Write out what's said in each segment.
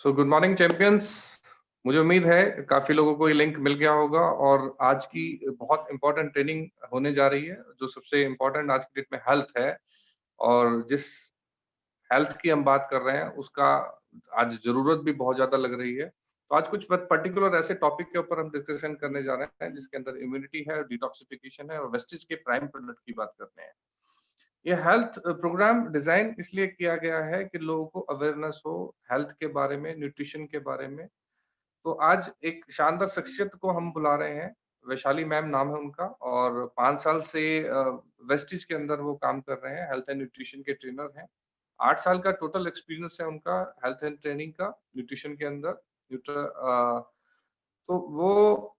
So good morning champions. मुझे उम्मीद है काफी लोगों को ये लिंक मिल गया होगा और आज की बहुत इंपॉर्टेंट ट्रेनिंग होने जा रही है। जो सबसे इंपॉर्टेंट आज की डेट में हेल्थ है और जिस हेल्थ की हम बात कर रहे हैं उसका आज जरूरत भी बहुत ज्यादा लग रही है। तो आज कुछ पर्टिकुलर ऐसे टॉपिक के ऊपर हम डिस्कशन करने जा रहे हैं जिसके अंदर इम्यूनिटी है, डिटॉक्सिफिकेशन है और वेस्टेज के प्राइम प्रोडक्ट की बात करते हैं। ये हेल्थ प्रोग्राम डिजाइन इसलिए किया गया है कि लोगों को अवेयरनेस हो हेल्थ के बारे में, न्यूट्रिशन के बारे में। तो आज एक शानदार शख्सियत को हम बुला रहे हैं। वैशाली मैम नाम है उनका और 5 साल से वेस्टिज के अंदर वो काम कर रहे हैं, हेल्थ एंड न्यूट्रिशन के ट्रेनर हैं। 8 साल का टोटल एक्सपीरियंस है उनका हेल्थ एंड ट्रेनिंग का न्यूट्रिशन के अंदर। तो वो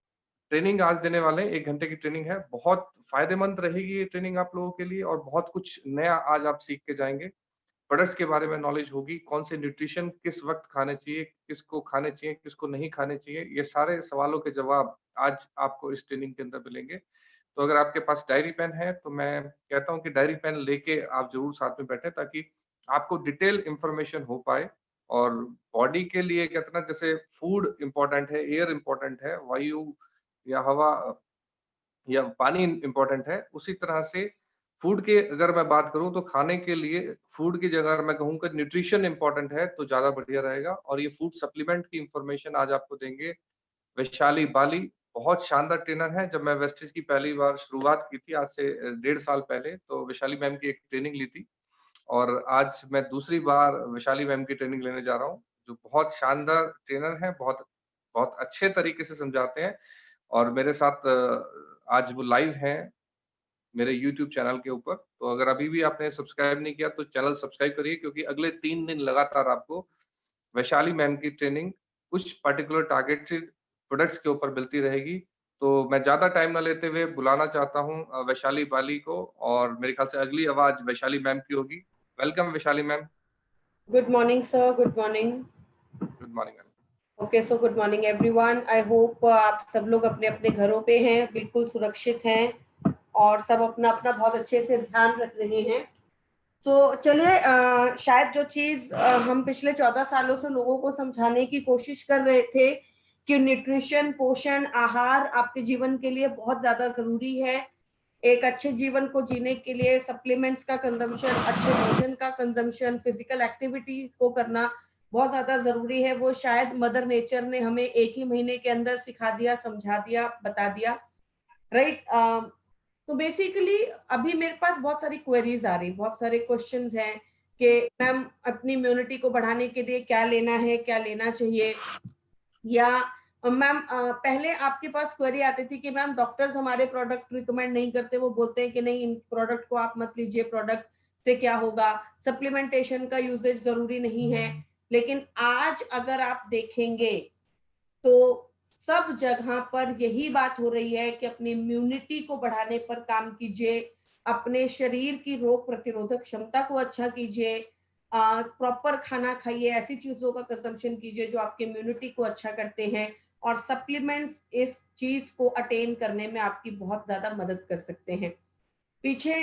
ट्रेनिंग आज देने वाले हैं। 1 घंटे की ट्रेनिंग है। बहुत फायदेमंद रहेगी ये ट्रेनिंग आप लोगों के लिए और बहुत कुछ नया आज आप सीख के जाएँगे। प्रोडक्ट्स के बारे में नॉलेज होगी, कौन से न्यूट्रिशन किस वक़्त खाने चाहिए, किसको खाने चाहिए, किसको नहीं खाने चाहिए, ये सारे सवालों के जवाब आज आपको इस ट्रेनिंग के अंदर मिलेंगे। तो अगर आपके पास डायरी पेन है, तो मैं कहता हूँ कि डायरी पेन लेके आप ज़रूर साथ में बैठें ताकि आपको डिटेल इन्फॉर्मेशन हो पाए। और बॉडी के लिए कहते हैं ना, जैसे फूड इम्पोर्टेंट है, एयर इम्पोर्टेंट है, वायु या हवा या पानी इम्पोर्टेंट है, उसी तरह से फूड के अगर मैं बात करूँ तो खाने के लिए फूड की जगह अगर मैं कहूँ कि न्यूट्रिशन इम्पोर्टेंट है तो ज़्यादा बढ़िया रहेगा। और ये फूड सप्लीमेंट की इन्फॉर्मेशन आज आपको देंगे वैशाली बाली। बहुत शानदार ट्रेनर है। जब मैं वेस्टिज की पहली बार शुरुआत की थी आज से 1.5 साल पहले, तो वैशाली मैम की एक ट्रेनिंग ली थी और आज मैं दूसरी बार वैशाली मैम की ट्रेनिंग लेने जा रहा हूँ, जो बहुत शानदार ट्रेनर हैं, बहुत बहुत अच्छे तरीके से समझाते हैं। और मेरे साथ आज वो लाइव हैं मेरे यूट्यूब चैनल के ऊपर। तो अगर अभी भी आपने सब्सक्राइब नहीं किया तो चैनल सब्सक्राइब करिए, क्योंकि अगले 3 दिन लगातार आपको वैशाली मैम की ट्रेनिंग कुछ पर्टिकुलर टारगेटेड प्रोडक्ट्स के ऊपर मिलती रहेगी। तो मैं ज़्यादा टाइम ना लेते हुए बुलाना चाहता हूँ वैशाली बाली को। और मेरे ख्याल से अगली आवाज़ वैशाली मैम की होगी। Welcome Vaishali ma'am. Good morning, sir. Good morning. Good morning ma'am. Okay, so good morning everyone. I hope आप सब लोग अपने अपने घरों पे हैं, बिल्कुल सुरक्षित हैं और सब अपना अपना बहुत अच्छे से ध्यान रख रहे हैं। तो चलिए, शायद जो चीज हम पिछले 14 सालों से लोगों को समझाने की कोशिश कर रहे थे कि न्यूट्रिशन, पोषण, आहार आपके जीवन के लिए बहुत ज्यादा जरूरी है। एक अच्छे जीवन को जीने के लिए सप्लीमेंट्स का कंजम्पशन, अच्छे भोजन का कंजम्पशन, फिजिकल एक्टिविटी को करना बहुत ज्यादा जरूरी है। वो शायद मदर नेचर ने हमें एक ही महीने के अंदर सिखा दिया, समझा दिया, बता दिया, राइट। तो बेसिकली अभी मेरे पास बहुत सारी क्वेरीज आ रही, बहुत सारे क्वेश्चंस हैं कि मैम अपनी इम्यूनिटी को बढ़ाने के लिए क्या लेना है, क्या लेना चाहिए। या मैम पहले आपके पास क्वेरी आती थी कि मैम डॉक्टर्स हमारे प्रोडक्ट रिकमेंड नहीं करते, वो बोलते हैं कि नहीं इन प्रोडक्ट को आप मत लीजिए, प्रोडक्ट से क्या होगा, सप्लीमेंटेशन का यूजेज जरूरी नहीं है। लेकिन आज अगर आप देखेंगे तो सब जगह पर यही बात हो रही है कि अपनी इम्यूनिटी को बढ़ाने पर काम कीजिए, अपने शरीर की रोग प्रतिरोधक क्षमता को अच्छा कीजिए, प्रॉपर खाना खाइए, ऐसी चीजों का कंजम्पशन कीजिए जो आपके इम्यूनिटी को अच्छा करते हैं। और सप्लीमेंट्स इस चीज को अटेन करने में आपकी बहुत ज्यादा मदद कर सकते हैं। पीछे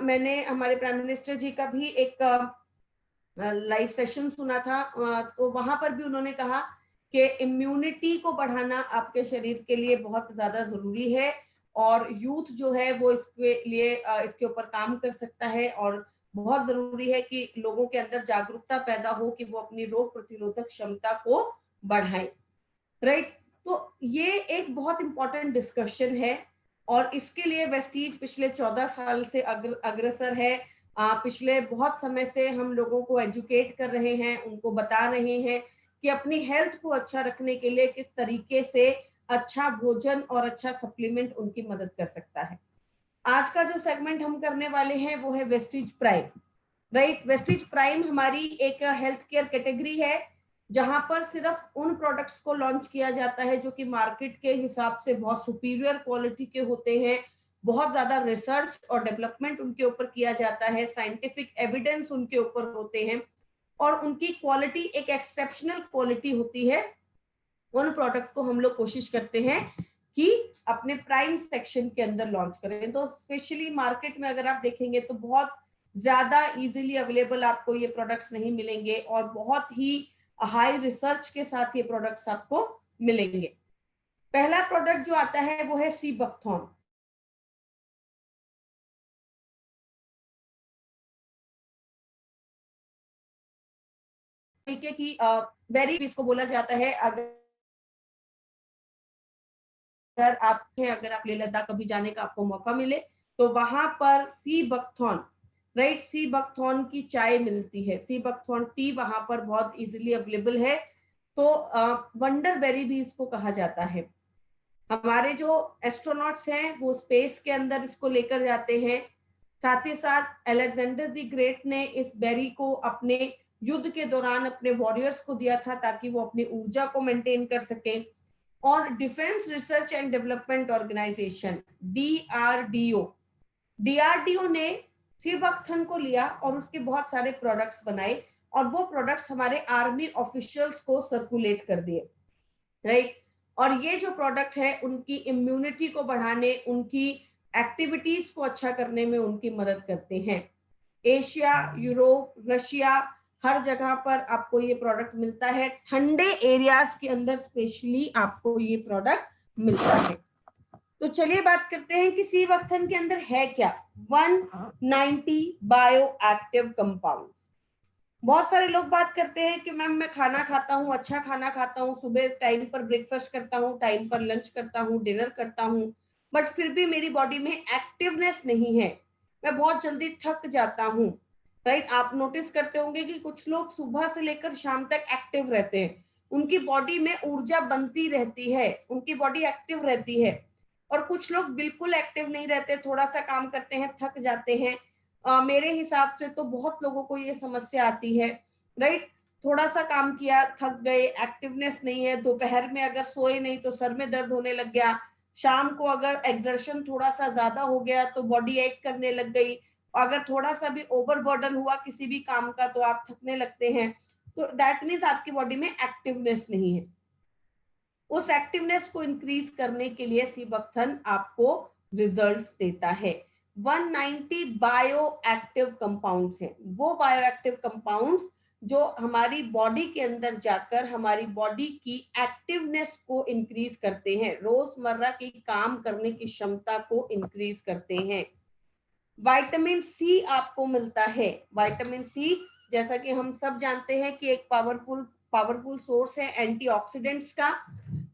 मैंने हमारे प्राइम मिनिस्टर जी का भी एक लाइव सेशन सुना था, तो वहां पर भी उन्होंने कहा कि इम्यूनिटी को बढ़ाना आपके शरीर के लिए बहुत ज्यादा जरूरी है और यूथ जो है वो इसके लिए इसके ऊपर काम कर सकता है। और बहुत जरूरी है कि लोगों के अंदर जागरूकता पैदा हो कि वो अपनी रोग प्रतिरोधक क्षमता को बढ़ाएं, राइट। तो ये एक बहुत इंपॉर्टेंट डिस्कशन है और इसके लिए वेस्टीज पिछले 14 साल से अग्रसर है। पिछले बहुत समय से हम लोगों को एजुकेट कर रहे हैं, उनको बता रहे हैं कि अपनी हेल्थ को अच्छा रखने के लिए किस तरीके से अच्छा भोजन और अच्छा सप्लीमेंट उनकी मदद कर सकता है। आज का जो सेगमेंट हम करने वाले हैं वो है Vestige prime, right. Vestige prime हमारी एक हेल्थ केयर कैटेगरी है जहां पर सिर्फ उन प्रोडक्ट्स को लॉन्च किया जाता है जो कि मार्केट के हिसाब से बहुत सुपीरियर क्वालिटी के होते हैं, बहुत ज्यादा रिसर्च और डेवलपमेंट उनके ऊपर किया जाता है, साइंटिफिक एविडेंस उनके ऊपर होते हैं और उनकी क्वालिटी एक एक्सेप्शनल क्वालिटी होती है। उन प्रोडक्ट को हम लोग कोशिश करते हैं कि अपने प्राइम सेक्शन के अंदर लॉन्च करें। तो स्पेशली मार्केट में अगर आप देखेंगे तो बहुत ज्यादा इजीली अवेलेबल आपको ये प्रोडक्ट्स नहीं मिलेंगे और बहुत ही हाई रिसर्च के साथ ये प्रोडक्ट्स आपको मिलेंगे। पहला प्रोडक्ट जो आता है वो है सी बकथॉर्न। तरीके की बेरी इसको बोला जाता है। अगर आप लेह लद्दाख कभी जाने का आपको मौका मिले तो वहां पर sea buckthorn, right, sea buckthorn की चाय मिलती है, सी बकथॉर्न टी वहां पर बहुत इजीली अवेलेबल है। तो वंडर बेरी भी इसको कहा जाता है। हमारे जो एस्ट्रोनॉट्स हैं वो स्पेस के अंदर इसको लेकर जाते हैं। साथ ही साथ अलेक्जेंडर द ग्रेट ने इस बेरी को अपने युद्ध के दौरान अपने वॉरियर्स को दिया था ताकि वो अपनी ऊर्जा को मेंटेन कर सके। और defence research and development organisation DRDO, DRDO ने सिबकथन को लिया और उसके बहुत सारे प्रोडक्ट्स बनाए और वो प्रोडक्ट्स हमारे आर्मी ऑफिशियल्स को सर्कुलेट कर दिए, राइट। और ये जो प्रोडक्ट है उनकी इम्यूनिटी को बढ़ाने, उनकी एक्टिविटीज को अच्छा करने में उनकी मदद करते हैं। एशिया, यूरोप, रशिया, हर जगह पर आपको ये प्रोडक्ट मिलता है। ठंडे एरियाज के अंदर स्पेशली आपको ये प्रोडक्ट मिलता है। तो चलिए बात करते हैं कि सीवक्थन के अंदर है क्या। 190 बायो एक्टिव कंपाउंड। बहुत सारे लोग बात करते हैं कि मैम मैं खाना खाता हूँ, अच्छा खाना खाता हूँ, सुबह टाइम पर ब्रेकफास्ट करता हूँ, टाइम पर लंच करता हूँ, डिनर करता हूँ, बट फिर भी मेरी बॉडी में एक्टिवनेस नहीं है, मैं बहुत जल्दी थक जाता हूँ, राइट। आप नोटिस करते होंगे कि कुछ लोग सुबह से लेकर शाम तक एक्टिव रहते हैं, उनकी बॉडी में ऊर्जा बनती रहती है, उनकी बॉडी एक्टिव रहती है। और कुछ लोग बिल्कुल एक्टिव नहीं रहते, थोड़ा सा काम करते हैं थक जाते हैं। मेरे हिसाब से तो बहुत लोगों को ये समस्या आती है, राइट। थोड़ा सा काम किया, थक गए, एक्टिवनेस नहीं है, दोपहर में अगर सोए नहीं तो सर में दर्द होने लग गया, शाम को अगर एक्सर्शन थोड़ा सा ज्यादा हो गया तो बॉडी एक करने लग गई, अगर थोड़ा सा भी ओवरबर्डन हुआ किसी भी काम का तो आप थकने लगते हैं। तो दैट मीन्स आपकी बॉडी में एक्टिवनेस नहीं है। उस एक्टिवनेस को इंक्रीज करने के लिए सीबकथन आपको रिजल्ट्स देता है। 190 बायो एक्टिव कंपाउंड्स हैं, वो बायो एक्टिव कंपाउंड्स जो हमारी बॉडी के अंदर जाकर हमारी बॉडी की एक्टिवनेस को इंक्रीज करते हैं, रोजमर्रा की काम करने की क्षमता को इंक्रीज करते हैं। विटामिन सी आपको मिलता है। विटामिन सी, जैसा कि हम सब जानते हैं कि एक पावरफुल सोर्स है एंटीऑक्सीडेंट्स का।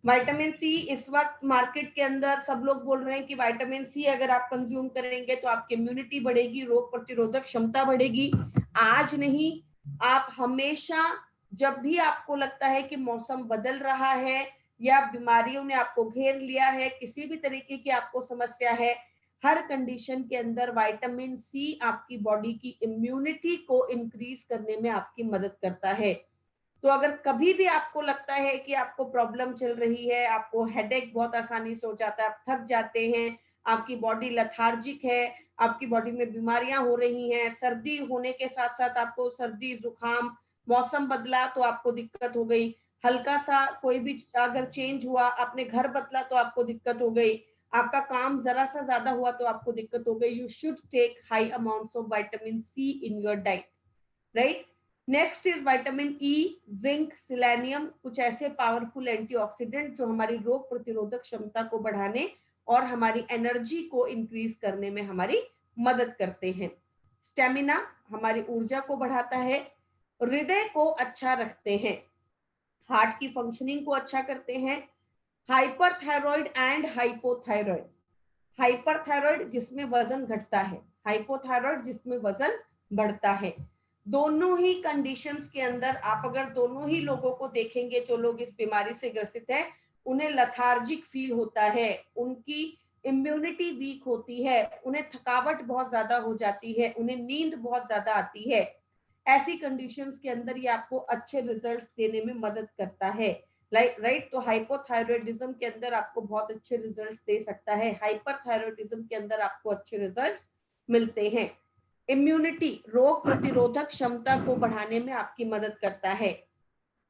विटामिन सी इस वक्त मार्केट के अंदर सब लोग बोल रहे हैं कि विटामिन सी अगर आप कंज्यूम करेंगे तो आपकी इम्यूनिटी बढ़ेगी, रोग प्रतिरोधक क्षमता बढ़ेगी। आज नहीं, आप हमेशा, जब भी आपको लगता है कि मौसम बदल रहा है या बीमारियों ने आपको घेर लिया है, किसी भी तरीके की आपको समस्या है, हर कंडीशन के अंदर विटामिन सी आपकी बॉडी की इम्यूनिटी को इंक्रीज करने में आपकी मदद करता है। तो अगर कभी भी आपको लगता है कि आपको प्रॉब्लम चल रही है, आपको हेडेक बहुत आसानी से हो जाता है, आप थक जाते हैं, आपकी बॉडी लथार्जिक है, आपकी बॉडी में बीमारियां हो रही हैं, सर्दी होने के साथ साथ आपको सर्दी जुकाम, मौसम बदला तो आपको दिक्कत हो गई, हल्का सा कोई भी अगर चेंज हुआ, आपने घर बदला तो आपको दिक्कत हो गई, आपका काम जरा सा ज्यादा हुआ तो आपको दिक्कत हो गई, you should take high amounts of vitamin C in your diet, right. Next is vitamin E, zinc, selenium, कुछ ऐसे पावरफुल एंटीऑक्सीडेंट जो हमारी रोग प्रतिरोधक क्षमता को बढ़ाने और हमारी एनर्जी को इंक्रीज करने में हमारी मदद करते हैं। स्टेमिना, हमारी ऊर्जा को बढ़ाता है। हृदय को अच्छा रखते हैं, हार्ट की फंक्शनिंग को अच्छा करते हैं। हाइपरथायरॉइड एंड हाइपोथायरॉइड, हाइपरथायरॉइड जिसमें वजन घटता है, हाइपोथायरॉइड जिसमें वजन बढ़ता है। दोनों ही कंडीशंस के अंदर आप अगर दोनों ही लोगों को देखेंगे, जो लोग इस बीमारी से ग्रसित हैं, उन्हें लथार्जिक फील होता है, उनकी इम्यूनिटी वीक होती है, उन्हें थकावट बहुत ज्यादा हो जाती है, उन्हें नींद बहुत ज्यादा आती है। ऐसी कंडीशंस के अंदर ये आपको अच्छे रिजल्ट्स देने में मदद करता है, राइट। तो हाइपोथायरॉयडिज्म के अंदर आपको बहुत अच्छे रिजल्ट्स दे सकता है, हाइपरथायरॉयडिज्म के अंदर आपको अच्छे रिजल्ट्स मिलते हैं। इम्यूनिटी, रोग प्रतिरोधक क्षमता को बढ़ाने में आपकी मदद करता है।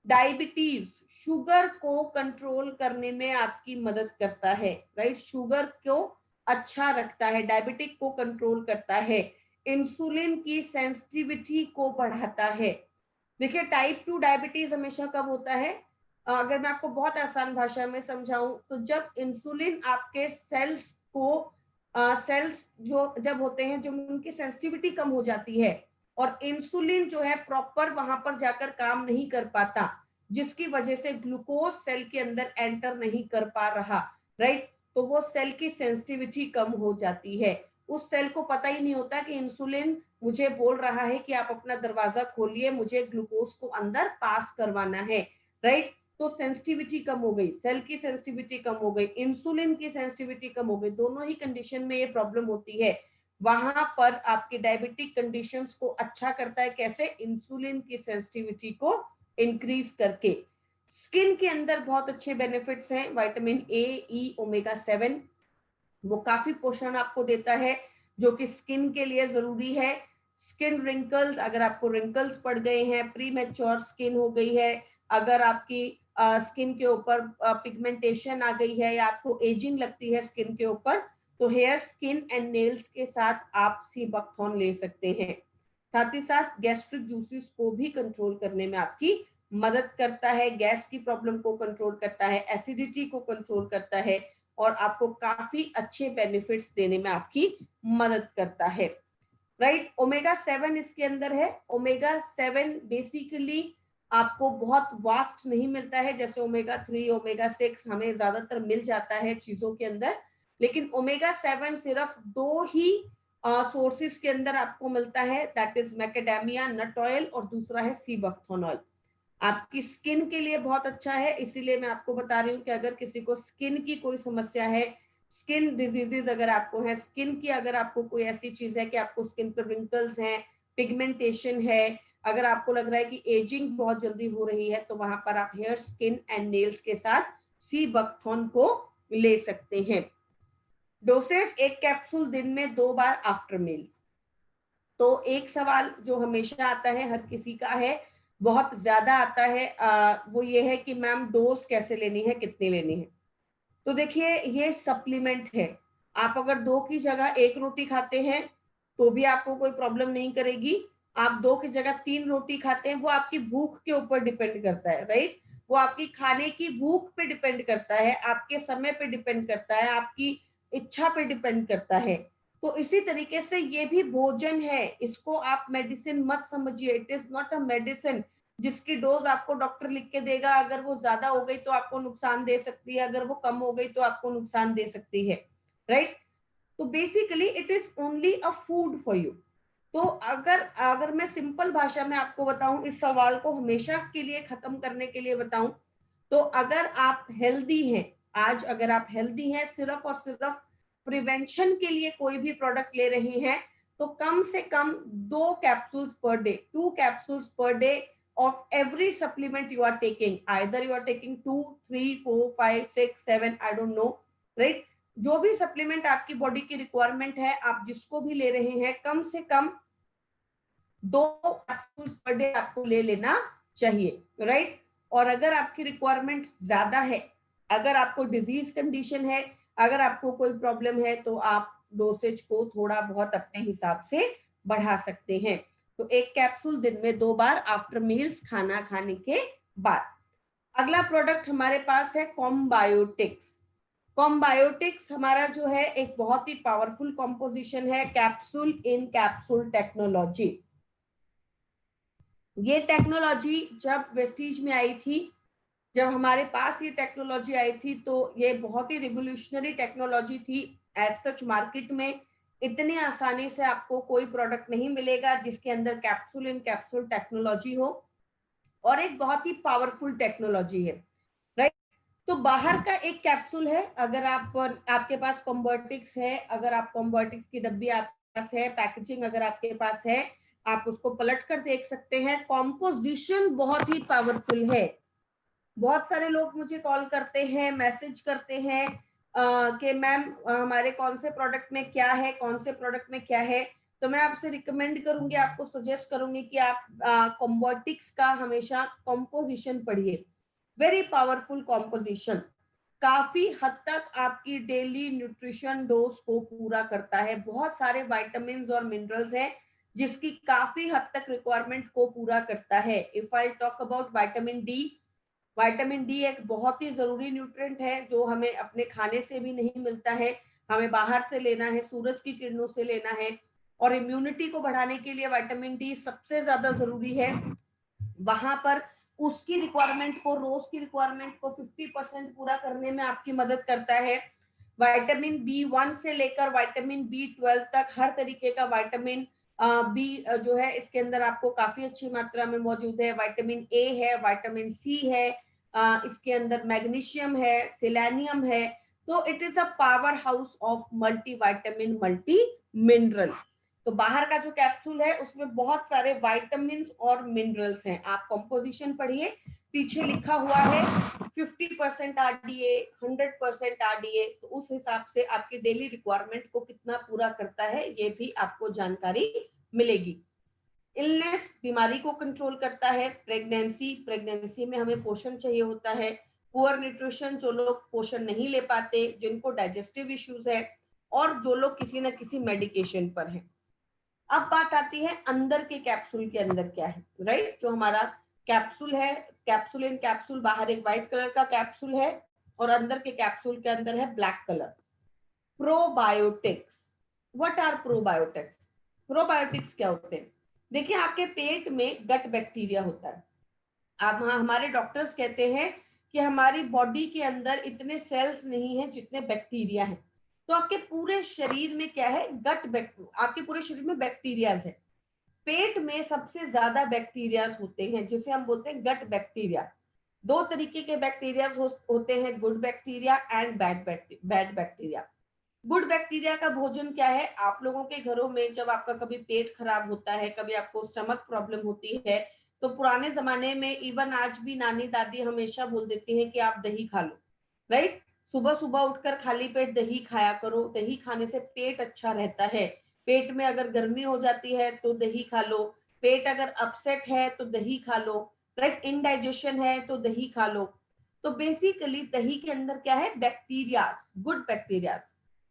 डायबिटीज, शुगर को कंट्रोल करने में आपकी मदद करता है, राइट। शुगर को अच्छा रखता है, डायबिटिक को कंट्रोल करता है, इंसुलिन की सेंसिटिविटी को बढ़ाता है, देखिए टाइप 2 डायबिटीज हमेशा कब होता है, अगर मैं आपको बहुत आसान भाषा में समझाऊं तो जब इंसुलिन आपके सेल्स को सेल्स जो जब होते हैं जो उनकी सेंसिटिविटी कम हो जाती है और इंसुलिन जो है प्रॉपर वहां पर जाकर काम नहीं कर पाता, जिसकी वजह से ग्लूकोज सेल के अंदर एंटर नहीं कर पा रहा, राइट, तो वो सेल की सेंसिटिविटी कम हो जाती है। उस सेल को पता ही नहीं होता कि इंसुलिन मुझे बोल रहा है कि आप अपना दरवाजा खोलिए, मुझे ग्लूकोज को अंदर पास करवाना है, राइट, तो सेंसिटिविटी कम हो गई, सेल की सेंसिटिविटी कम हो गई, इंसुलिन की सेंसिटिविटी कम हो गई, दोनों ही कंडीशन में ये प्रॉब्लम होती है। वहां पर आपकी डायबिटिक कंडीशंस को अच्छा करता है कैसे, इंसुलिन की सेंसिटिविटी को इंक्रीज करके। स्किन के अंदर बहुत अच्छे बेनिफिट्स हैं, विटामिन ए, ई, ओमेगा 7, वो काफी पोषण आपको देता है जो कि स्किन के लिए जरूरी है। स्किन रिंकल्स, अगर आपको रिंकल्स पड़ गए हैं, प्री मैच्योर स्किन हो गई है, अगर आपकी स्किन के ऊपर पिगमेंटेशन आ गई है या आपको एजिंग लगती है स्किन के ऊपर, तो हेयर, स्किन एंड नेल्स के साथ आप सीबकथॉर्न ले सकते हैं। साथ ही साथ गैस्ट्रिक जूसेस को भी कंट्रोल करने में आपकी मदद करता है, गैस की प्रॉब्लम को कंट्रोल करता है, एसिडिटी को कंट्रोल करता है और आपको काफी अच्छे बेनिफिट्स देने में आपकी मदद करता है, राइट। ओमेगा 7 इसके अंदर है। ओमेगा 7 बेसिकली आपको बहुत वास्ट नहीं मिलता है, जैसे ओमेगा 3, ओमेगा 6 हमें ज्यादातर मिल जाता है चीजों के अंदर, लेकिन ओमेगा 7 सिर्फ 2 ही सोर्सेस के अंदर आपको मिलता है, that is macadamia nut oil और दूसरा है सीबकथॉर्न ऑयल। आपकी स्किन के लिए बहुत अच्छा है, इसीलिए मैं आपको बता रही हूँ कि अगर किसी को स्किन की कोई समस्या है, स्किन डिजीजेज अगर आपको है, स्किन की अगर आपको कोई ऐसी चीज है कि आपको स्किन पर रिंकल्स हैं, पिगमेंटेशन है, अगर आपको लग रहा है कि एजिंग बहुत जल्दी हो रही है, तो वहां पर आप हेयर, स्किन एंड नेल्स के साथ सीबकथॉर्न को ले सकते हैं। डोसेज 1 कैप्सूल दिन में 2 बार आफ्टर मील्स। तो एक सवाल जो हमेशा आता है, हर किसी का है, बहुत ज्यादा आता है, वो ये है कि मैम डोज कैसे लेनी है, कितनी लेनी है। तो देखिए ये सप्लीमेंट है, आप अगर 2 की जगह 1 रोटी खाते हैं तो भी आपको कोई प्रॉब्लम नहीं करेगी, आप 2 की जगह 3 रोटी खाते हैं, वो आपकी भूख के ऊपर डिपेंड करता है, राइट, वो आपकी खाने की भूख पे डिपेंड करता है, आपके समय पे डिपेंड करता है, आपकी इच्छा पे डिपेंड करता है। तो इसी तरीके से ये भी भोजन है, इसको आप मेडिसिन मत समझिए, it is not a medicine जिसकी डोज आपको डॉक्टर लिख के देगा, अगर वो ज्यादा हो गई तो आपको नुकसान दे सकती है, अगर वो कम हो गई तो आपको नुकसान दे सकती है, राइट। तो basically it is only a food for you. तो अगर अगर मैं सिंपल भाषा में आपको बताऊं, इस सवाल को हमेशा के लिए खत्म करने के लिए बताऊं, तो अगर आप हेल्दी हैं, आज अगर आप हेल्दी हैं, सिर्फ और सिर्फ प्रिवेंशन के लिए कोई भी प्रोडक्ट ले रहे हैं, तो कम से कम 2 capsules per day, 2 capsules per day of every supplement you are taking, either you are taking 2, 3, 4, 5, 6, 7, I don't know, right, जो भी सप्लीमेंट आपकी बॉडी की रिक्वायरमेंट है, आप जिसको भी ले रहे हैं, कम से कम 2 कैप्सूल्स पर डे आपको ले लेना चाहिए, राइट। और अगर आपकी रिक्वायरमेंट ज्यादा है, अगर आपको डिजीज कंडीशन है, अगर आपको कोई प्रॉब्लम है, तो आप डोसेज को थोड़ा बहुत अपने हिसाब से बढ़ा सकते हैं। तो 1 कैप्सूल दिन में 2 बार आफ्टर मील्स, खाना खाने के बाद। अगला प्रोडक्ट हमारे पास है कॉम्बायोटिक्स। कॉम्बायोटिक्स हमारा जो है एक बहुत ही पावरफुल कॉम्पोजिशन है, कैप्सूल इन कैप्सूल टेक्नोलॉजी। ये टेक्नोलॉजी जब वेस्टीज में आई थी, जब हमारे पास ये टेक्नोलॉजी आई थी, तो ये बहुत ही रिवोल्यूशनरी टेक्नोलॉजी थी। एज सच मार्केट में इतनी आसानी से आपको कोई प्रोडक्ट नहीं मिलेगा जिसके अंदर कैप्सूल इन कैप्सूल टेक्नोलॉजी हो, और एक बहुत ही पावरफुल टेक्नोलॉजी है, राइट। तो बाहर का एक कैप्सूल है, अगर आपके पास कॉम्बर्टिक्स है, अगर आप कॉम्बर्टिक्स की डब्बी आपके पास है, पैकेजिंग अगर आपके पास है, आप उसको पलट कर देख सकते हैं, कॉम्पोजिशन बहुत ही पावरफुल है। बहुत सारे लोग मुझे कॉल करते हैं, मैसेज करते हैं कि मैम हमारे कौन से प्रोडक्ट में क्या है, कौन से प्रोडक्ट में क्या है। तो मैं आपसे रिकमेंड करूंगी, आपको सजेस्ट करूंगी कि आप कॉम्बोटिक्स का हमेशा कॉम्पोजिशन पढ़िए, वेरी पावरफुल कॉम्पोजिशन, काफी हद तक आपकी डेली न्यूट्रिशन डोज को पूरा करता है। बहुत सारे विटामिन और मिनरल्स हैं जिसकी काफी हद तक रिक्वायरमेंट को पूरा करता है। If I talk about vitamin D एक बहुत ही जरूरी न्यूट्रिएंट है जो हमें अपने खाने से भी नहीं मिलता है, हमें बाहर से लेना है, सूरज की किरणों से लेना है। और इम्यूनिटी को बढ़ाने के लिए विटामिन डी सबसे ज्यादा जरूरी है। वहां पर उसकी रिक्वायरमेंट को, रोज की रिक्वायरमेंट को 50% पूरा करने में आपकी मदद करता है। विटामिन बी 1 से लेकर विटामिन बी 12 तक हर तरीके का विटामिन बी जो है इसके अंदर आपको काफी अच्छी मात्रा में मौजूद है। विटामिन ए है, विटामिन सी है, इसके अंदर मैग्नीशियम है, सेलेनियम है। तो it is a power house of multi vitamin, multi mineral. तो बाहर का जो कैप्सूल है उसमें बहुत सारे विटामिन और मिनरल्स हैं। आप कंपोजिशन पढ़िए, पीछे लिखा हुआ है 50% आरडीए, 100% आरडीए। तो उस हिसाब से आपकी डेली रिक्वायरमेंट को कितना पूरा करता है ये भी आपको जानकारी मिलेगी। इलनेस, बीमारी को कंट्रोल करता है। प्रेगनेंसी में हमें पोषण चाहिए होता है। पुअर न्यूट्रिशन, जो लोग पोषण नहीं ले पाते, जिनको डाइजेस्टिव इश्यूज है, और जो लोग किसी न किसी मेडिकेशन पर हैं। अब बात आती है अंदर के कैप्सूल के अंदर क्या है, राइट। जो हमारा कैप्सूल है, कैप्सूल इन कैप्सूल, बाहर एक व्हाइट कलर का कैप्सूल है और अंदर के कैप्सूल के अंदर है black colour. Probiotics. What are probiotics? Probiotics क्या होते हैं? देखिए, आपके पेट में गट बैक्टीरिया होता है। अब हमारे डॉक्टर्स कहते हैं कि हमारी बॉडी के अंदर इतने सेल्स नहीं है जितने बैक्टीरिया हैं। तो आपके पूरे शरीर में क्या है? आपके पूरे शरीर में बैक्टीरियाज है। पेट में सबसे ज्यादा बैक्टीरियाज होते हैं जिसे हम बोलते हैं गट बैक्टीरिया। दो तरीके के बैक्टीरियाज होते हैं, good bacteria and bad bacteria. Good bacteria का भोजन क्या है? आप लोगों के घरों में जब आपका कभी पेट खराब होता है, कभी आपको स्टमक प्रॉब्लम होती है, तो पुराने जमाने में, इवन आज भी नानी दादी हमेशा बोल देती है कि आप दही खा लो, राइट। सुबह सुबह उठकर खाली पेट दही खाया करो। दही खाने से पेट अच्छा रहता है। पेट में अगर गर्मी हो जाती है तो दही खा लो। पेट अगर अपसेट है तो दही खा लो, राइट। इनडाइजेशन है तो दही खा लो। तो बेसिकली दही के अंदर क्या है? Bacterias, good bacterias.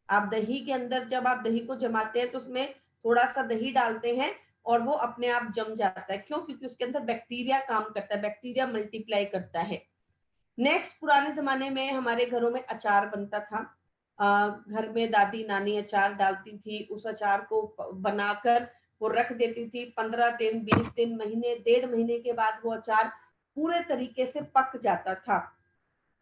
आप दही के अंदर, जब आप दही को जमाते हैं तो उसमें थोड़ा सा दही डालते हैं और वो अपने आप जम जाता है। क्यों? क्योंकि उसके अंदर बैक्टीरिया काम करता है, बैक्टीरिया मल्टीप्लाई करता है। नेक्स्ट, पुराने जमाने में हमारे घरों में अचार बनता था। घर में दादी नानी अचार डालती थी, उस अचार को बनाकर वो रख देती थी। 15 दिन, 20 दिन, महीने, 1.5 महीने के बाद वो अचार पूरे तरीके से पक जाता था।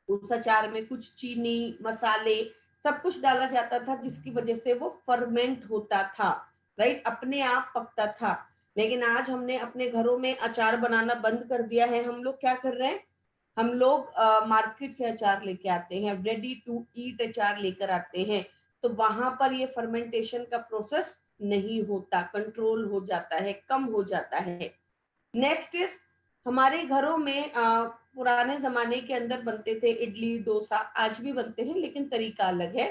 उस अचार में कुछ चीनी, मसाले, सब कुछ डाला जाता था जिसकी वजह से वो फर्मेंट होता था, राइट, अपने आप पकता था। लेकिन आज हमने अपने घरों में अचार बनाना बंद कर दिया है। हम लोग क्या कर रहे हैं? हम लोग मार्केट से अचार लेके आते हैं, रेडी टू ईट अचार लेकर आते हैं। तो वहां पर ये फर्मेंटेशन का प्रोसेस नहीं होता, कंट्रोल हो जाता है, कम हो जाता है। नेक्स्ट इज, हमारे घरों में पुराने जमाने के अंदर बनते थे इडली, डोसा, आज भी बनते हैं लेकिन तरीका अलग है,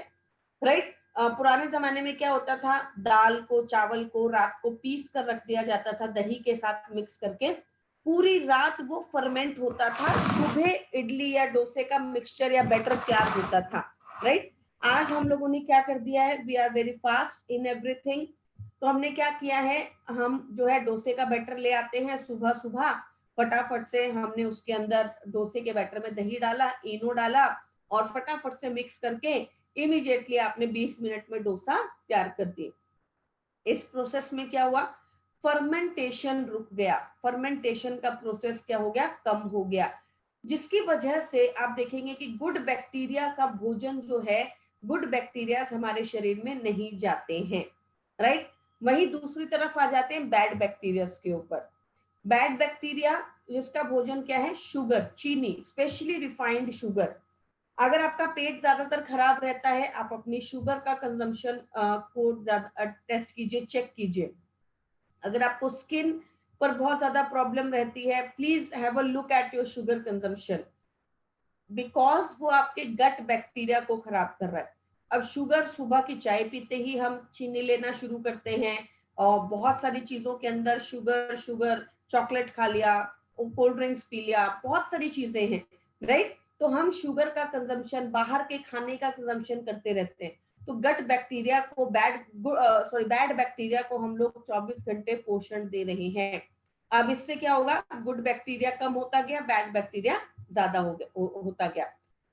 राइट। पुराने जमाने में क्या होता था? दाल को, चावल को रात को पीस कर रख दिया जाता था, दही के साथ मिक्स करके। पूरी रात वो फर्मेंट होता था, सुबह इडली या डोसे का मिक्सचर या बैटर तैयार होता था, राइट। आज हम लोगों ने क्या कर दिया है? We are very fast in everything. तो हमने क्या किया है? हम जो है डोसे का बैटर ले आते हैं सुबह सुबह, फटाफट से हमने उसके अंदर डोसे के बैटर में दही डाला, इनो डाला और फटाफट से मिक्स करके इमीडिएटली आपने 20 मिनट में डोसा तैयार कर दिए। इस प्रोसेस में क्या हुआ? फर्मेंटेशन रुक गया। फर्मेंटेशन का प्रोसेस क्या हो गया? कम हो गया, जिसकी वजह से आप देखेंगे कि गुड बैक्टीरिया का भोजन जो है, गुड बैक्टीरिया हमारे शरीर में नहीं जाते हैं, राइट। वही दूसरी तरफ आ जाते हैं बैड बैक्टीरिया के ऊपर। बैड बैक्टीरिया जिसका भोजन क्या है? शुगर, चीनी, स्पेशली रिफाइंड शुगर। अगर आपका पेट ज्यादातर खराब रहता है, आप अपनी शुगर का कंजम्पशन को टेस्ट कीजिए, चेक कीजिए। अगर आपको स्किन पर बहुत ज्यादा प्रॉब्लम रहती है, please have a look at your sugar consumption, because वो आपके गट बैक्टीरिया को खराब कर रहा है। अब शुगर, सुबह की चाय पीते ही हम चीनी लेना शुरू करते हैं और बहुत सारी चीजों के अंदर शुगर शुगर, चॉकलेट खा लिया, कोल्ड ड्रिंक्स पी लिया, बहुत सारी चीजें हैं, राइट। तो हम शुगर का कंजम्पशन, बाहर के खाने का कंजम्पशन करते रहते हैं। तो गट बैक्टीरिया को बैड बैक्टीरिया को हम लोग 24 घंटे पोषण दे रहे हैं। अब इससे क्या होगा, गुड बैक्टीरिया कम होता गया, बैड बैक्टीरिया ज्यादा होता गया,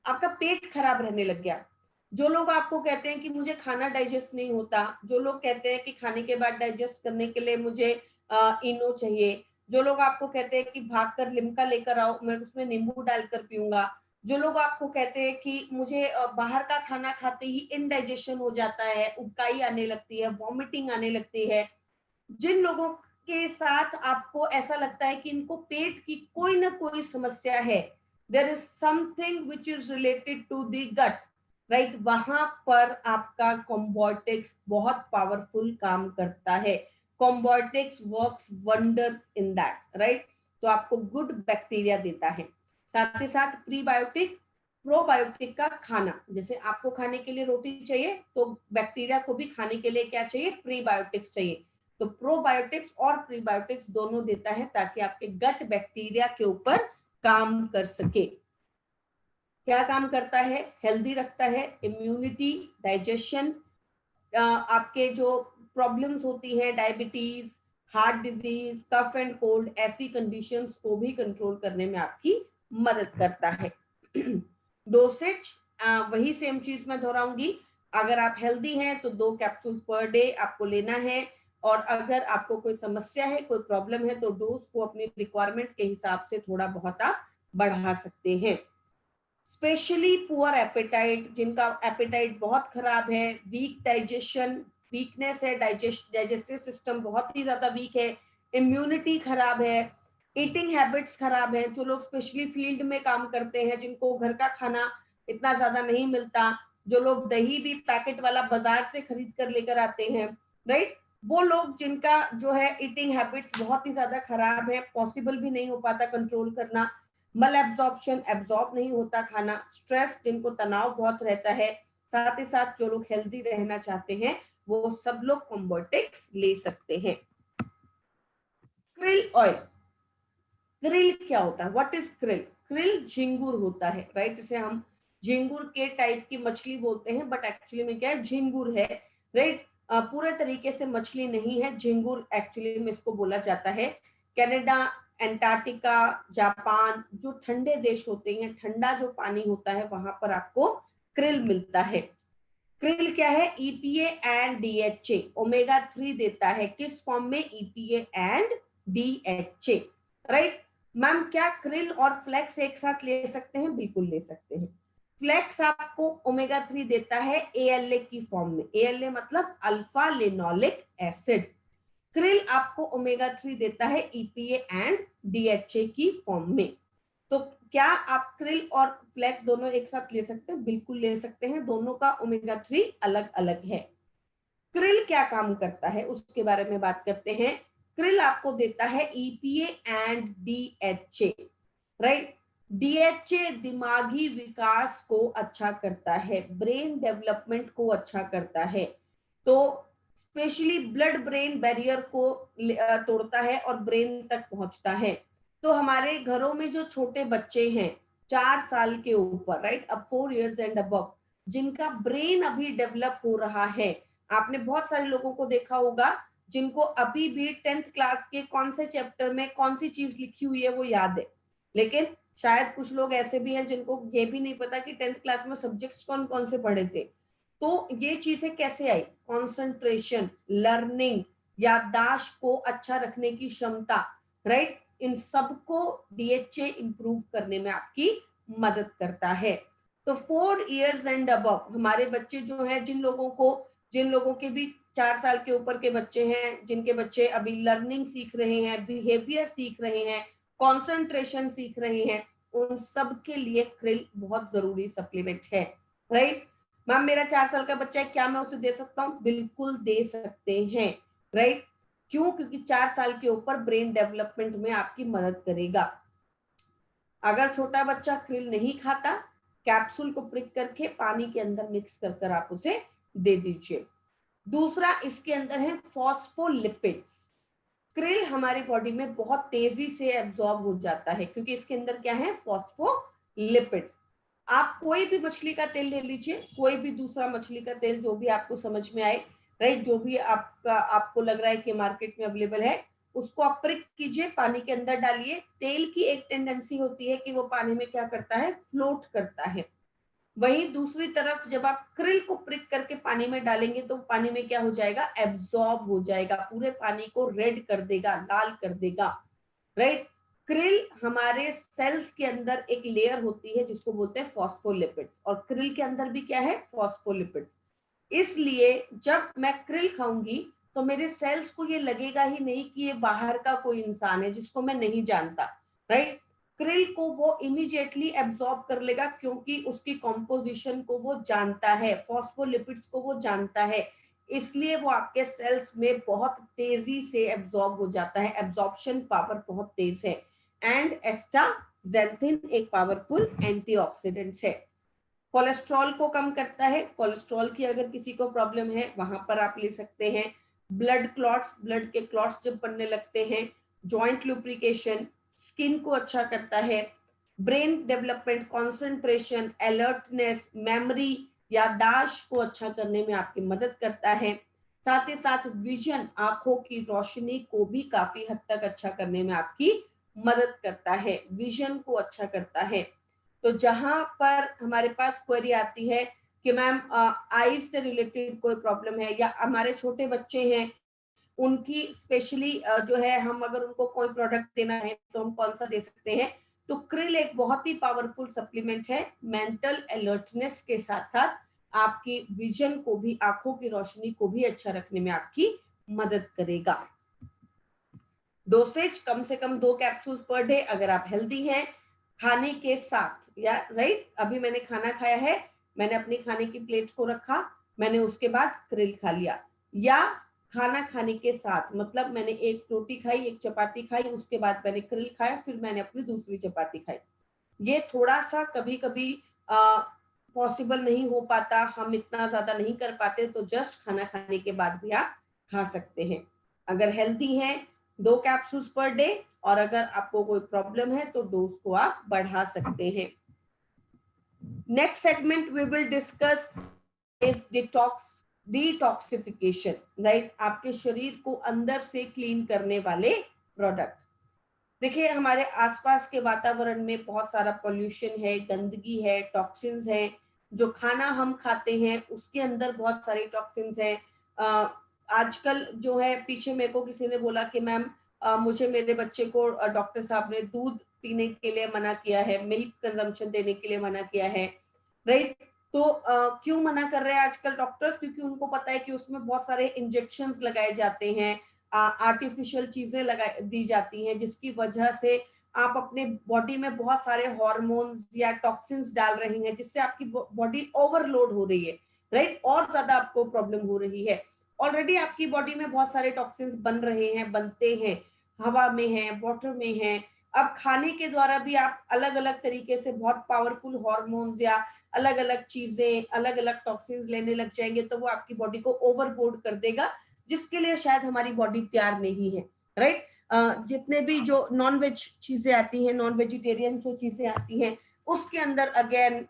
आपका पेट खराब रहने लग गया। जो लोग आपको कहते हैं कि मुझे खाना डाइजेस्ट नहीं होता, जो लोग कहते हैं कि खाने के बाद डाइजेस्ट करने के लिए मुझे इनो चाहिए, जो लोग आपको कहते हैं कि भागकर लिम्का लेकर आओ, मैं उसमें नींबू डालकर पीऊंगा, जो लोग आपको कहते हैं कि मुझे बाहर का खाना खाते ही इनडाइजेशन हो जाता है, उबकाई आने लगती है, वॉमिटिंग आने लगती है, जिन लोगों के साथ आपको ऐसा लगता है कि इनको पेट की कोई ना कोई समस्या है, there is something which is related to the gut, right, वहां पर आपका कॉम्बोटिक्स बहुत पावरफुल काम करता है। Combotics works wonders in that, right. तो आपको गुड बैक्टीरिया देता है, साथ ही साथ प्रीबायोटिक प्रोबायोटिक का खाना, जैसे आपको खाने के लिए रोटी चाहिए तो बैक्टीरिया को भी खाने के लिए क्या चाहिए, प्रीबायोटिक्स चाहिए। तो प्रोबायोटिक्स और प्रीबायोटिक्स दोनों देता है ताकि आपके गट बैक्टीरिया के ऊपर काम कर सके। क्या काम करता है, हेल्दी रखता है, इम्यूनिटी, डाइजेशन, आपके जो प्रॉब्लम्स होती है diabetes, heart disease, cough and cold, ऐसी कंडीशंस को भी कंट्रोल करने में आपकी मदद करता है। डोसेज वही सेम चीज मैं दोहराऊंगी, अगर आप हेल्दी हैं तो 2 कैप्सूल्स पर डे आपको लेना है, और अगर आपको कोई समस्या है, कोई प्रॉब्लम है, तो डोज को अपनी रिक्वायरमेंट के हिसाब से थोड़ा बहुत आप बढ़ा सकते हैं। स्पेशली पुअर एपेटाइट, जिनका एपेटाइट बहुत खराब है, वीक डाइजेशन, वीकनेस है, डाइजेस्टिव सिस्टम बहुत ही ज्यादा वीक है, इम्यूनिटी खराब है, ईटिंग हैबिट्स खराब है, जो लोग स्पेशली फील्ड में काम करते हैं, जिनको घर का खाना इतना ज्यादा नहीं मिलता, जो लोग दही भी पैकेट वाला बाजार से खरीद कर लेकर आते हैं, राइट, वो लोग जिनका जो है ईटिंग हैबिट्स बहुत ही ज्यादा खराब है, पॉसिबल भी नहीं हो पाता कंट्रोल करना, मल एब्जॉर्प्शन, एब्जॉर्ब नहीं होता खाना, स्ट्रेस, जिनको तनाव बहुत रहता है, साथ ही साथ जो लोग हेल्दी रहना चाहते हैं वो सब लोग कॉम्बोटिक्स ले सकते हैं। क्रिल ऑयल, क्रिल क्या होता है, व्हाट इज क्रिल? क्रिल झिंगुर होता है, राइट, इसे हम झिंगुर के टाइप की मछली बोलते हैं, बट एक्चुअली में क्या है, झिंगुर है, राइट। पूरे तरीके से मछली नहीं है, झिंगुर एक्चुअली में इसको बोला जाता है। कनाडा, अंटार्कटिका, जापान, जो ठंडे देश होते हैं, ठंडा जो पानी होता है, वहां पर आपको क्रिल मिलता है। क्रिल क्या है, ईपीए एंड डीएचए, ओमेगा 3 देता है, किस फॉर्म में, EPA and DHA, right. Ma'am क्या क्रिल और फ्लेक्स एक साथ ले सकते हैं? बिल्कुल ले सकते हैं। फ्लेक्स आपको ओमेगा 3 देता है एएलए की फॉर्म में, एएलए मतलब अल्फा लिनोलिक एसिड। क्रिल आपको ओमेगा 3 देता है ईपीए एंड डीएचए की फॉर्म में। तो क्या आप क्रिल और फ्लेक्स दोनों एक साथ ले सकते हैं? बिल्कुल ले सकते हैं, दोनों का ओमेगा 3 अलग अलग है। क्रिल क्या काम करता है उसके बारे में बात करते हैं। क्रिल आपको देता है EPA and DHA, right. DHA दिमागी विकास को अच्छा करता है, ब्रेन डेवलपमेंट को अच्छा करता है, तो स्पेशली ब्लड ब्रेन बैरियर को तोड़ता है और ब्रेन तक पहुंचता है। तो हमारे घरों में जो छोटे बच्चे हैं 4 साल के ऊपर, राइट, अब 4 इयर्स एंड अबव, जिनका ब्रेन अभी डेवलप हो रहा है, आपने बहुत सारे लोगों को देखा होगा जिनको अभी भी 10th क्लास के कौन से चैप्टर में कौन सी चीज लिखी हुई है वो याद है, लेकिन शायद कुछ लोग ऐसे भी हैं जिनको ये भी नहीं पता कि 10th क्लास में सब्जेक्ट्स कौन कौन से पढ़े थे। तो ये चीजें कैसे आई, कंसंट्रेशन, लर्निंग, याददाश्त को अच्छा रखने की क्षमता, राइट, इन सबको डीएचए इंप्रूव करने में आपकी मदद करता है। तो 4 इयर्स एंड अबव हमारे बच्चे जो हैं, जिन लोगों के भी 4 साल के ऊपर के बच्चे हैं, जिनके बच्चे अभी लर्निंग सीख रहे हैं, बिहेवियर सीख रहे हैं, कंसंट्रेशन सीख रहे हैं, उन सब के लिए क्रिल बहुत जरूरी सप्लीमेंट है, राइट। मैम मेरा 4 साल का बच्चा है, क्या मैं उसे दे सकता हूँ? बिल्कुल दे सकते हैं, राइट। क्यों? क्योंकि 4 साल के ऊपर ब्रेन डेवलपमेंट में आपकी मदद करेगा। अगर छोटा बच्चा क्रिल नहीं खाता, कैप्सूल को प्रिक करके पानी के अंदर मिक्स कर आप उसे दे दीजिए। दूसरा इसके अंदर है फॉस्फोलिपिड्स। क्रिल हमारी बॉडी में बहुत तेजी से एब्जॉर्ब हो जाता है क्योंकि इसके अंदर क्या है, फॉस्फोलिपिड्स। आप कोई भी मछली का तेल ले लीजिए, कोई भी दूसरा मछली का तेल जो भी आपको समझ में आए, राइट, जो भी आपको लग रहा है कि मार्केट में अवेलेबल है, उसको आप प्रिक कीजिए, पानी के अंदर डालिए। तेल की एक टेंडेंसी होती है कि वो पानी में क्या करता है, फ्लोट करता है। वहीं दूसरी तरफ जब आप क्रिल को प्रिक करके पानी में डालेंगे तो पानी में क्या हो जाएगा, एब्जॉर्ब हो जाएगा, पूरे पानी को रेड कर देगा, लाल कर देगा, राइट। क्रिल हमारे सेल्स के अंदर एक लेयर होती है जिसको बोलते हैं फॉस्फोलिपिड्स, और क्रिल के अंदर भी क्या है, फॉस्फोलिपिड्स। इसलिए जब मैं क्रिल खाऊंगी तो मेरे सेल्स को ये लगेगा ही नहीं कि ये बाहर का कोई इंसान है जिसको मैं नहीं जानता, राइट। क्रिल को वो इमीडिएटली एब्जॉर्ब कर लेगा क्योंकि उसकी कॉम्पोजिशन को वो जानता है, फॉस्फोलिपिड्स को वो जानता है, इसलिए वो आपके सेल्स में बहुत तेजी से एब्जॉर्ब हो जाता है, एब्जॉर्प्शन पावर बहुत तेज है। एंड एस्टाजेंथिन एक पावरफुल एंटीऑक्सीडेंट है, कोलेस्ट्रॉल को कम करता है। कोलेस्ट्रॉल की अगर किसी को प्रॉब्लम है वहां पर आप ले सकते हैं। ब्लड क्लॉट्स, ब्लड के क्लॉट्स जब बनने लगते हैं, जॉइंट लुब्रिकेशन, स्किन को अच्छा करता है, brain development, concentration, alertness, memory, याददाश्त को अच्छा करने में आपकी मदद करता है। साथ ही साथ विजन, आंखों की रोशनी को भी काफी हद तक अच्छा करने में आपकी मदद करता है, विजन को अच्छा करता है। तो जहां पर हमारे पास क्वेरी आती है कि मैम आईज से रिलेटेड कोई प्रॉब्लम है या हमारे छोटे बच्चे हैं, उनकी स्पेशली जो है, हम अगर उनको कोई प्रोडक्ट देना है तो हम कौन सा दे सकते हैं, तो क्रिल एक बहुत ही पावरफुल सप्लीमेंट है, मेंटल अलर्टनेस के साथ साथ आपकी विजन को भी, आंखों की रोशनी को भी अच्छा रखने में आपकी मदद करेगा। डोसेज कम से कम 2 कैप्सूल्स पर डे अगर आप हेल्दी हैं, खाने के साथ, या राइट, अभी मैंने खाना खाया है, मैंने अपनी खाने की प्लेट को रखा, मैंने उसके बाद क्रिल खा लिया, या खाना खाने के साथ मतलब मैंने एक रोटी खाई, एक चपाती खाई, उसके बाद मैंने क्रिल खाया, फिर मैंने अपनी दूसरी चपाती खाई। ये थोड़ा सा कभी कभी पॉसिबल नहीं हो पाता, हम इतना ज्यादा नहीं कर पाते, तो जस्ट खाना खाने के बाद भी आप खा सकते हैं। अगर हेल्दी हैं 2 कैप्सूल्स पर डे, और अगर आपको कोई प्रॉब्लम है तो डोज को आप बढ़ा सकते हैं। Next segment we will discuss is detoxification, right, आपके शरीर को अंदर से क्लीन करने वाले प्रोडक्ट। देखिए, हमारे आसपास के वातावरण में बहुत सारा पोल्यूशन है, गंदगी है, टॉक्सिन्स है, जो खाना हम खाते हैं उसके अंदर बहुत सारे टॉक्सिन्स हैं। आजकल जो है, पीछे मेरे को किसी ने बोला कि मैम मुझे मेरे बच्चे को डॉक्टर साहब ने दूध पीने के लिए मना किया है, मिल्क कंजम्पशन देने के लिए मना किया है, राइट। तो क्यों मना कर रहे हैं आजकल डॉक्टर्स, क्योंकि उनको पता है कि उसमें बहुत सारे इंजेक्शंस लगाए जाते हैं, आर्टिफिशियल चीजें लगा दी जाती हैं, जिसकी वजह से आप अपने बॉडी में बहुत सारे हार्मोन्स या टॉक्सिन्स डाल रही हैं, जिससे आपकी बॉडी ओवरलोड हो रही है, राइट, और ज्यादा आपको प्रॉब्लम हो रही है। ऑलरेडी आपकी बॉडी में बहुत सारे टॉक्सिन्स बन रहे हैं, बनते हैं, हवा में है, वाटर में है। अब खाने के द्वारा भी आप अलग अलग तरीके से बहुत पावरफुल हार्मोन्स या अलग अलग चीजें, अलग अलग टॉक्सिन्स लेने लग जाएंगे, तो वो आपकी बॉडी को ओवरलोड कर देगा, जिसके लिए शायद हमारी बॉडी तैयार नहीं है, राइट। जितने भी जो नॉन वेज चीजें आती हैं, नॉन वेजिटेरियन जो चीजें आती हैं, उसके अंदर अगेन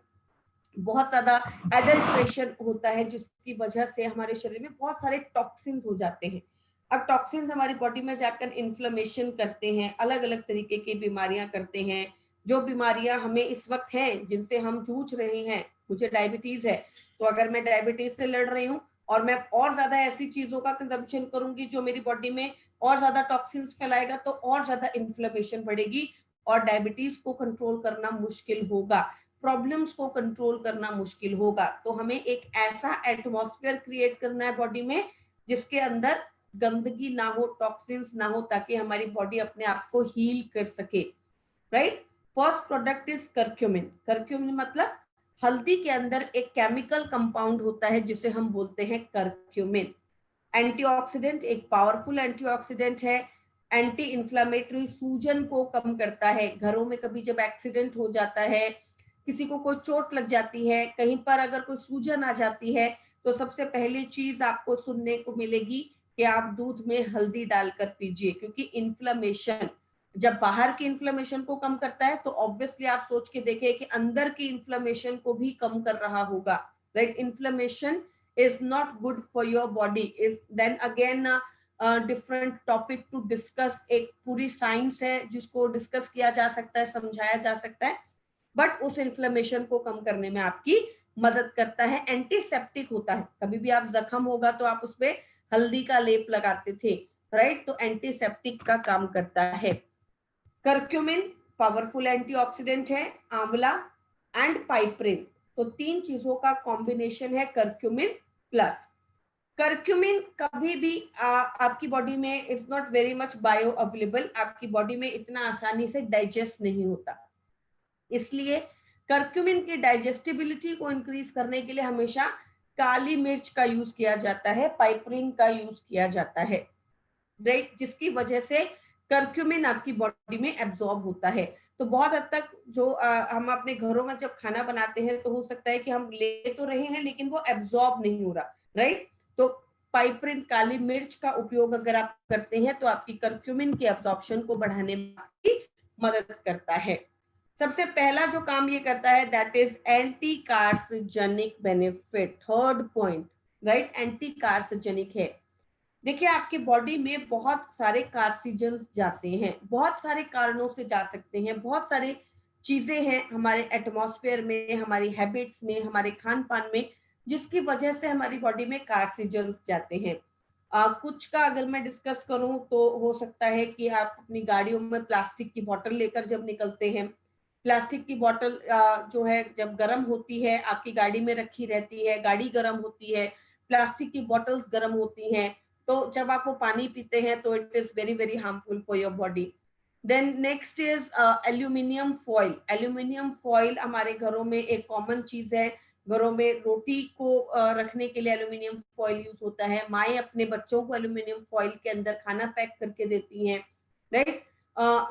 बहुत ज्यादा एडल्ट्रेशन होता है, जिसकी वजह से हमारे शरीर में बहुत सारे टॉक्सिन्स हो जाते हैं। अब टॉक्सिन्स हमारी बॉडी में जाकर इन्फ्लेमेशन करते हैं, अलग अलग तरीके की बीमारियां करते हैं। जो बीमारियां हमें इस वक्त हैं, जिनसे हम जूझ रहे हैं, मुझे डायबिटीज है, तो अगर मैं डायबिटीज से लड़ रही हूँ और मैं और ज्यादा ऐसी चीजों का कंजम्पशन करूंगी जो मेरी बॉडी में और ज्यादा टॉक्सिन्स फैलाएगा, तो और ज्यादा इन्फ्लेमेशन बढ़ेगी और डायबिटीज को कंट्रोल करना मुश्किल होगा, प्रॉब्लम्स को कंट्रोल करना मुश्किल होगा। तो हमें एक ऐसा एटमॉस्फेयर क्रिएट करना है बॉडी में जिसके अंदर गंदगी ना हो, टॉक्सिन्स ना हो, ताकि हमारी बॉडी अपने आप को हील कर सके, right. First product is curcumin. Curcumin मतलब हल्दी के अंदर एक केमिकल कंपाउंड होता है जिसे हम बोलते हैं करक्यूमिन। एंटीऑक्सीडेंट, एक पावरफुल एंटीऑक्सीडेंट है, एंटी इंफ्लेमेटरी, सूजन को कम करता है। घरों में कभी जब एक्सीडेंट हो जाता है, किसी को कोई चोट लग जाती है, कहीं पर अगर कोई सूजन आ जाती है, तो सबसे पहली चीज आपको सुनने को मिलेगी कि आप दूध में हल्दी डालकर पीजिए, क्योंकि इन्फ्लेमेशन, जब बाहर की इन्फ्लेमेशन को कम करता है तो ऑब्वियसली आप सोच के देखें कि अंदर की इन्फ्लेमेशन को भी कम कर रहा होगा, right. Inflammation is not good for your body, is then again different topic to discuss. एक पूरी साइंस है जिसको डिस्कस किया जा सकता है, समझाया जा सकता है, बट उस इन्फ्लेमेशन को कम करने में आपकी मदद करता है। एंटीसेप्टिक होता है, कभी भी आप जख्म होगा तो आप उसपे हल्दी का लेप लगाते थे, राइट, तो एंटीसेप्टिक का काम करता है। कर्क्यूमिन पावरफुल एंटीऑक्सीडेंट है, आंवला एंड पाइपरिन, तो तीन चीजों का कॉम्बिनेशन है कर्क्यूमिन प्लस। कर्क्यूमिन कभी भी आपकी बॉडी में is not very much bio available, आपकी बॉडी में इतना आसानी से डाइजेस्ट नहीं होता, इसलिए कर्क्यूमिन की डाइजेस्टिबिलिटी को इंक्रीज करने के लिए हमेशा काली मिर्च का यूज किया जाता है, पाइपरिन का यूज किया जाता है, राइट, जिसकी वजह से कर्क्यूमिन आपकी बॉडी में एब्जॉर्ब होता है। तो बहुत हद तक जो हम अपने घरों में जब खाना बनाते हैं तो हो सकता है कि हम ले तो रहे हैं लेकिन वो एब्जॉर्ब नहीं हो रहा, राइट। तो पाइपरिन काली मिर्च का उपयोग अगर आप करते हैं तो आपकी कर्क्यूमिन की एब्जॉर्प्शन को बढ़ाने में आपकी मदद करता है। सबसे पहला जो काम ये करता है that is anti carcinogenic benefit, third point, right, anti carcinogenic है। देखिए आपकी बॉडी में बहुत सारे कार्सिजन्स जाते हैं, बहुत सारे कारणों से जा सकते हैं, बहुत सारी चीजें हैं हमारे एटमॉस्फेयर में, हमारी हैबिट्स में, हमारे खान पान में, जिसकी वजह से हमारी बॉडी में कार्सिजन्स जाते हैं। कुछ का अगर मैं डिस्कस करूं तो हो सकता है कि आप अपनी गाड़ियों में प्लास्टिक की बोतल लेकर जब निकलते हैं, प्लास्टिक की बोतल जो है जब गर्म होती है आपकी गाड़ी में रखी रहती है, गाड़ी गर्म होती है, प्लास्टिक की बोतल्स गर्म होती हैं, तो जब आप वो पानी पीते हैं तो it is very very harmful for your body. Then next is aluminium foil. Aluminium foil हमारे घरों में एक कॉमन चीज है, घरों में रोटी को रखने के लिए एल्यूमिनियम फॉइल यूज होता है, माएँ अपने बच्चों को एल्यूमिनियम फॉइल के अंदर खाना पैक करके देती हैं, राइट।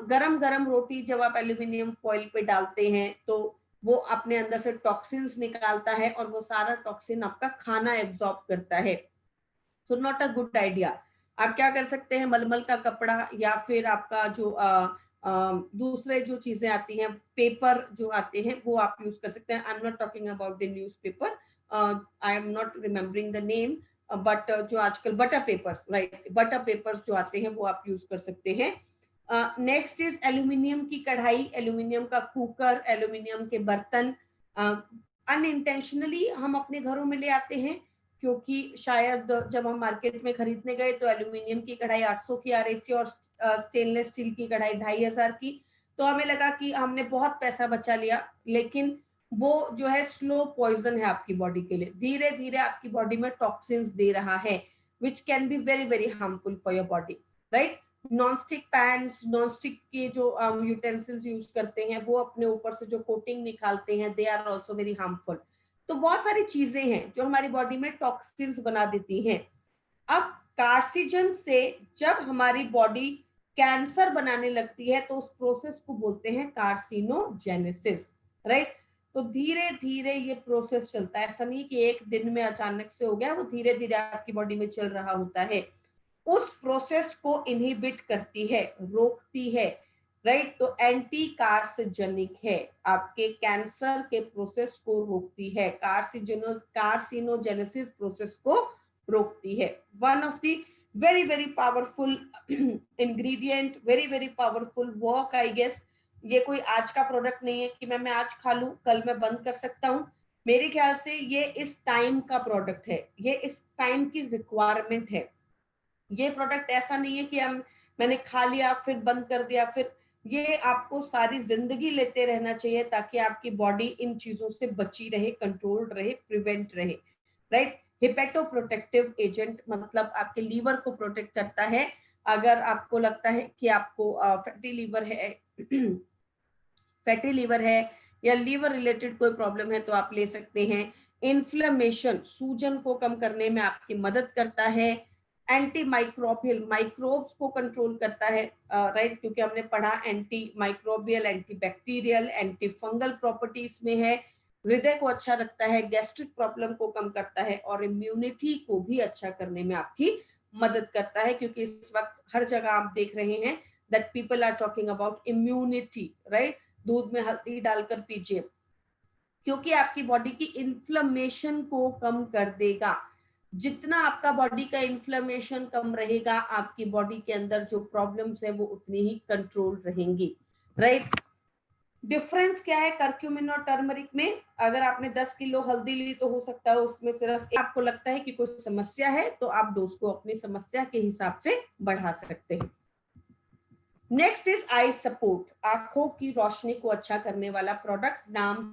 गरम गरम रोटी जब आप एल्यूमिनियम फॉइल पे डालते हैं तो वो अपने अंदर से टॉक्सिन्स निकालता है और वो सारा टॉक्सिन आपका खाना एब्जॉर्ब करता है, तो नॉट अ गुड आइडिया। आप क्या कर सकते हैं, मलमल का कपड़ा या फिर आपका जो दूसरे जो चीजें आती हैं, पेपर जो आते हैं वो आप यूज कर सकते हैं। I am not talking about the news paper, I am not remembering the name, but जो आजकल butter papers, right, butter papers जो आते हैं वो आप यूज कर सकते हैं। नेक्स्ट इज एल्यूमिनियम की कढ़ाई, एल्यूमिनियम का कुकर, एल्यूमिनियम के बर्तन अनइंटेंशनली हम अपने घरों में ले आते हैं, क्योंकि शायद जब हम मार्केट में खरीदने गए तो एल्यूमिनियम की कढ़ाई 800 की आ रही थी और स्टेनलेस स्टील की कढ़ाई 2500 की, तो हमें लगा कि हमने बहुत पैसा बचा लिया, लेकिन वो जो है स्लो पॉइजन है आपकी बॉडी के लिए, धीरे धीरे आपकी बॉडी में टॉक्सिन्स दे रहा है which can be very very harmful for your body, right. Nonstick pans, nonstick के जो यूटेंसिल्स यूज करते हैं वो अपने ऊपर से जो कोटिंग निकालते हैं, they are also very harmful. तो बहुत सारी चीजें हैं जो हमारी बॉडी में टॉक्सिन्स बना देती हैं। अब कार्सिजन से जब हमारी बॉडी कैंसर बनाने लगती है तो उस प्रोसेस को बोलते हैं कार्सिनोजेनेसिस, राइट। तो धीरे धीरे ये प्रोसेस चलता है, ऐसा नहीं कि एक दिन में अचानक से हो गया, वो धीरे धीरे आपकी बॉडी में चल रहा होता है। उस प्रोसेस को इनहिबिट करती है, रोकती है, राइट, तो एंटी कार्सिजेनिक है, आपके कैंसर के प्रोसेस को रोकती है, कार्सिनोजेनेसिस प्रोसेस को रोकती है। One of the very very powerful ingredient, very very powerful work, I guess ये कोई आज का प्रोडक्ट नहीं है कि मैं आज खा लूं कल मैं बंद कर सकता हूं। मेरे ख्याल से ये इस टाइम का प्रोडक्ट है, ये इस टाइम की रिक्वायरमेंट है। ये प्रोडक्ट ऐसा नहीं है कि मैंने खा लिया फिर बंद कर दिया, फिर ये आपको सारी जिंदगी लेते रहना चाहिए ताकि आपकी बॉडी इन चीजों से बची रहे, कंट्रोल्ड रहे, प्रिवेंट रहे, राइट। हिपेटो प्रोटेक्टिव एजेंट मतलब आपके लीवर को प्रोटेक्ट करता है। अगर आपको लगता है कि आपको फैटी लीवर है फैटी लीवर है या लीवर रिलेटेड कोई प्रॉब्लम है तो आप ले सकते हैं। इन्फ्लेमेशन, सूजन को कम करने में आपकी मदद करता है। एंटी माइक्रोबियल, माइक्रोब्स को कंट्रोल करता है, राइट, क्योंकि हमने पढ़ा anti microbial, anti bacterial, anti fungal properties में है। हृदय को अच्छा रखता है, गैस्ट्रिक प्रॉब्लम को कम करता है और इम्यूनिटी को भी अच्छा करने में आपकी मदद करता है, क्योंकि इस वक्त हर जगह आप देख रहे हैं that people are talking about immunity, right. दूध में हल्दी डालकर पीजिए, क्योंकि आपकी बॉडी की इन्फ्लेमेशन को कम कर देगा। जितना आपका बॉडी का इन्फ्लेमेशन कम रहेगा, आपकी बॉडी के अंदर जो प्रॉब्लम्स है वो उतनी ही कंट्रोल रहेंगी, राइट। डिफरेंस क्या है करक्यूमिन और टर्मरिक में? अगर आपने 10 किलो हल्दी ली तो हो सकता है उसमें सिर्फ आपको लगता है कि कोई समस्या है, तो आप डोज को अपनी समस्या के हिसाब से बढ़ा सकते हैं। नेक्स्ट इज आई सपोर्ट, आंखों की रोशनी को अच्छा करने वाला प्रोडक्ट। नाम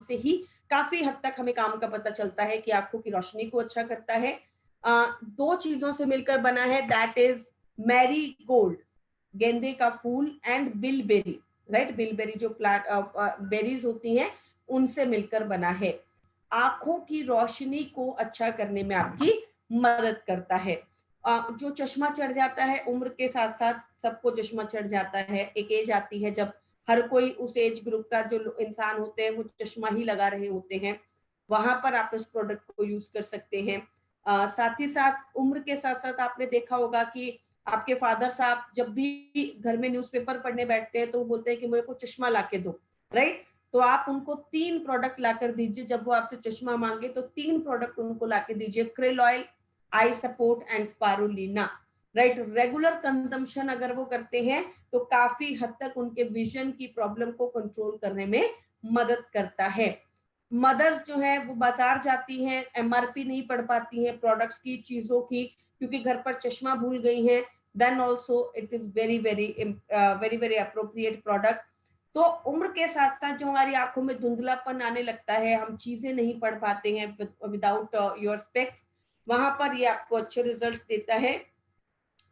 से ही काफी हद तक हमें काम का पता चलता है कि आंखों की रोशनी को अच्छा करता है। दो चीजों से मिलकर बना है, दैट इज मैरी गोल्ड, गेंदे का फूल, एंड बिलबेरी, राइट। बिलबेरी जो प्लांट बेरीज होती हैं उनसे मिलकर बना है। आंखों की रोशनी को अच्छा करने में आपकी मदद करता है। जो चश्मा चढ़ जाता है, उम्र के साथ साथ सबको चश्मा चढ़ जाता है। एक एज आती है जब हर कोई उस एज ग्रुप का जो इंसान होते हैं वो चश्मा ही लगा रहे होते हैं, वहां पर आप इस प्रोडक्ट को यूज कर सकते हैं। साथ ही साथ उम्र के साथ साथ आपने देखा होगा कि आपके फादर साहब जब भी घर में न्यूज़पेपर पढ़ने बैठते हैं तो वो बोलते हैं कि मेरे को चश्मा लाके दो, राइट। तो आप उनको 3 प्रोडक्ट लाकर दीजिए, जब वो आपसे चश्मा मांगे तो 3 प्रोडक्ट उनको लाके दीजिए, krill oil, eye support and spirulina, right. Regular consumption अगर वो करते हैं तो काफी हद तक उनके विजन की प्रॉब्लम को कंट्रोल करने में मदद करता है। मदर्स जो है वो बाजार जाती हैं, एमआरपी नहीं पढ़ पाती हैं प्रोडक्ट्स की, चीजों की, क्योंकि घर पर चश्मा भूल गई हैं, then also it is very very very very appropriate product. तो उम्र के साथ साथ जो हमारी आंखों में धुंधलापन आने लगता है, हम चीजें नहीं पढ़ पाते हैं विदाउट योर स्पेक्स, वहां पर ये आपको अच्छे रिजल्ट्स देता है।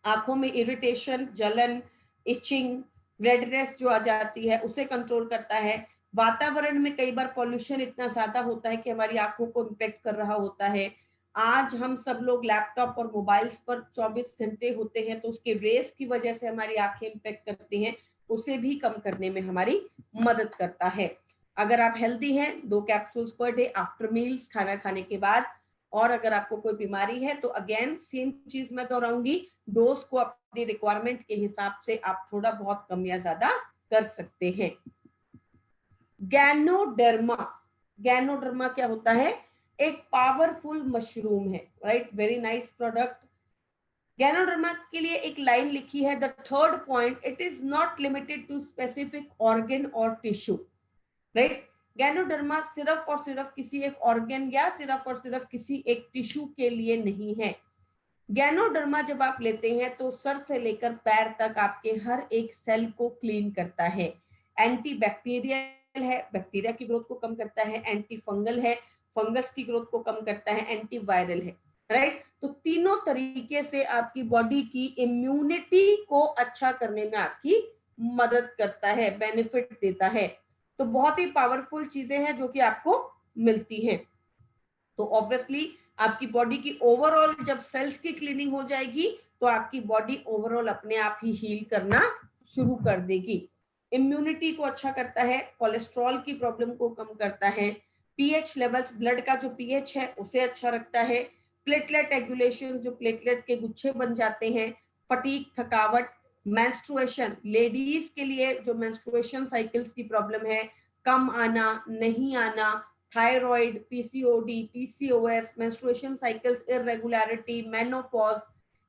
आंखों में इरिटेशन, जलन, इचिंग, रेडनेस जो आ जाती है उसे कंट्रोल करता है। वातावरण में कई बार पॉल्यूशन इतना ज्यादा होता है कि हमारी आंखों को इम्पेक्ट कर रहा होता है। आज हम सब लोग लैपटॉप और मोबाइल्स पर 24 घंटे होते हैं, तो उसके रेस की वजह से हमारी आंखें इम्पेक्ट करती हैं, उसे भी कम करने में हमारी मदद करता है। अगर आप हेल्दी हैं, 2 capsules per day after meals, खाना खाने के बाद। और अगर आपको कोई बीमारी है तो अगेन सेम चीज मैं दोहराऊंगी, डोज को अपनी रिक्वायरमेंट के हिसाब से आप थोड़ा बहुत कम या ज्यादा कर सकते हैं। गैनोडर्मा, गैनोडर्मा क्या होता है? एक पावरफुल मशरूम है, right. Very nice product. Ganoderma के लिए एक लाइन लिखी है, the third point, it is not limited to specific organ और टिश्यू, राइट। गैनोडर्मा सिर्फ और सिर्फ किसी एक ऑर्गन या सिर्फ और सिर्फ किसी एक टिश्यू के लिए नहीं है। गैनोडर्मा जब आप लेते हैं तो सर से लेकर पैर तक आपके हर एक सेल को क्लीन करता है। एंटी बैक्टीरियल है, बैक्टीरिया की ग्रोथ को कम करता है, एंटी फंगल है, फंगस की ग्रोथ को कम करता है, एंटी वायरल है, राइट। तो तीनों तरीके से आपकी बॉडी की इम्यूनिटी को अच्छा करने में आपकी मदद करता है, बेनिफिट देता है। तो बहुत ही पावरफुल चीजें हैं जो कि आपको मिलती हैं। तो ऑब्वियसली आपकी बॉडी की ओवरऑल जब सेल्स की क्लीनिंग हो जाएगी तो आपकी बॉडी ओवरऑल अपने आप ही हील करना शुरू कर देगी। इम्यूनिटी को अच्छा करता है, कोलेस्ट्रॉल की प्रॉब्लम को कम करता है, पीएच लेवल्स, ब्लड का जो पीएच है उसे अच्छा रखता है, प्लेटलेट रेगुलेशन, जो प्लेटलेट के गुच्छे बन जाते हैं, फटीग, थकावट, मेंस्ट्रुएशन, लेडीज के लिए जो मेंस्ट्रुएशन साइकिल्स की प्रॉब्लम है, कम आना, नहीं आना, thyroid, PCOD, PCOS, menstruation cycles irregularity, menopause,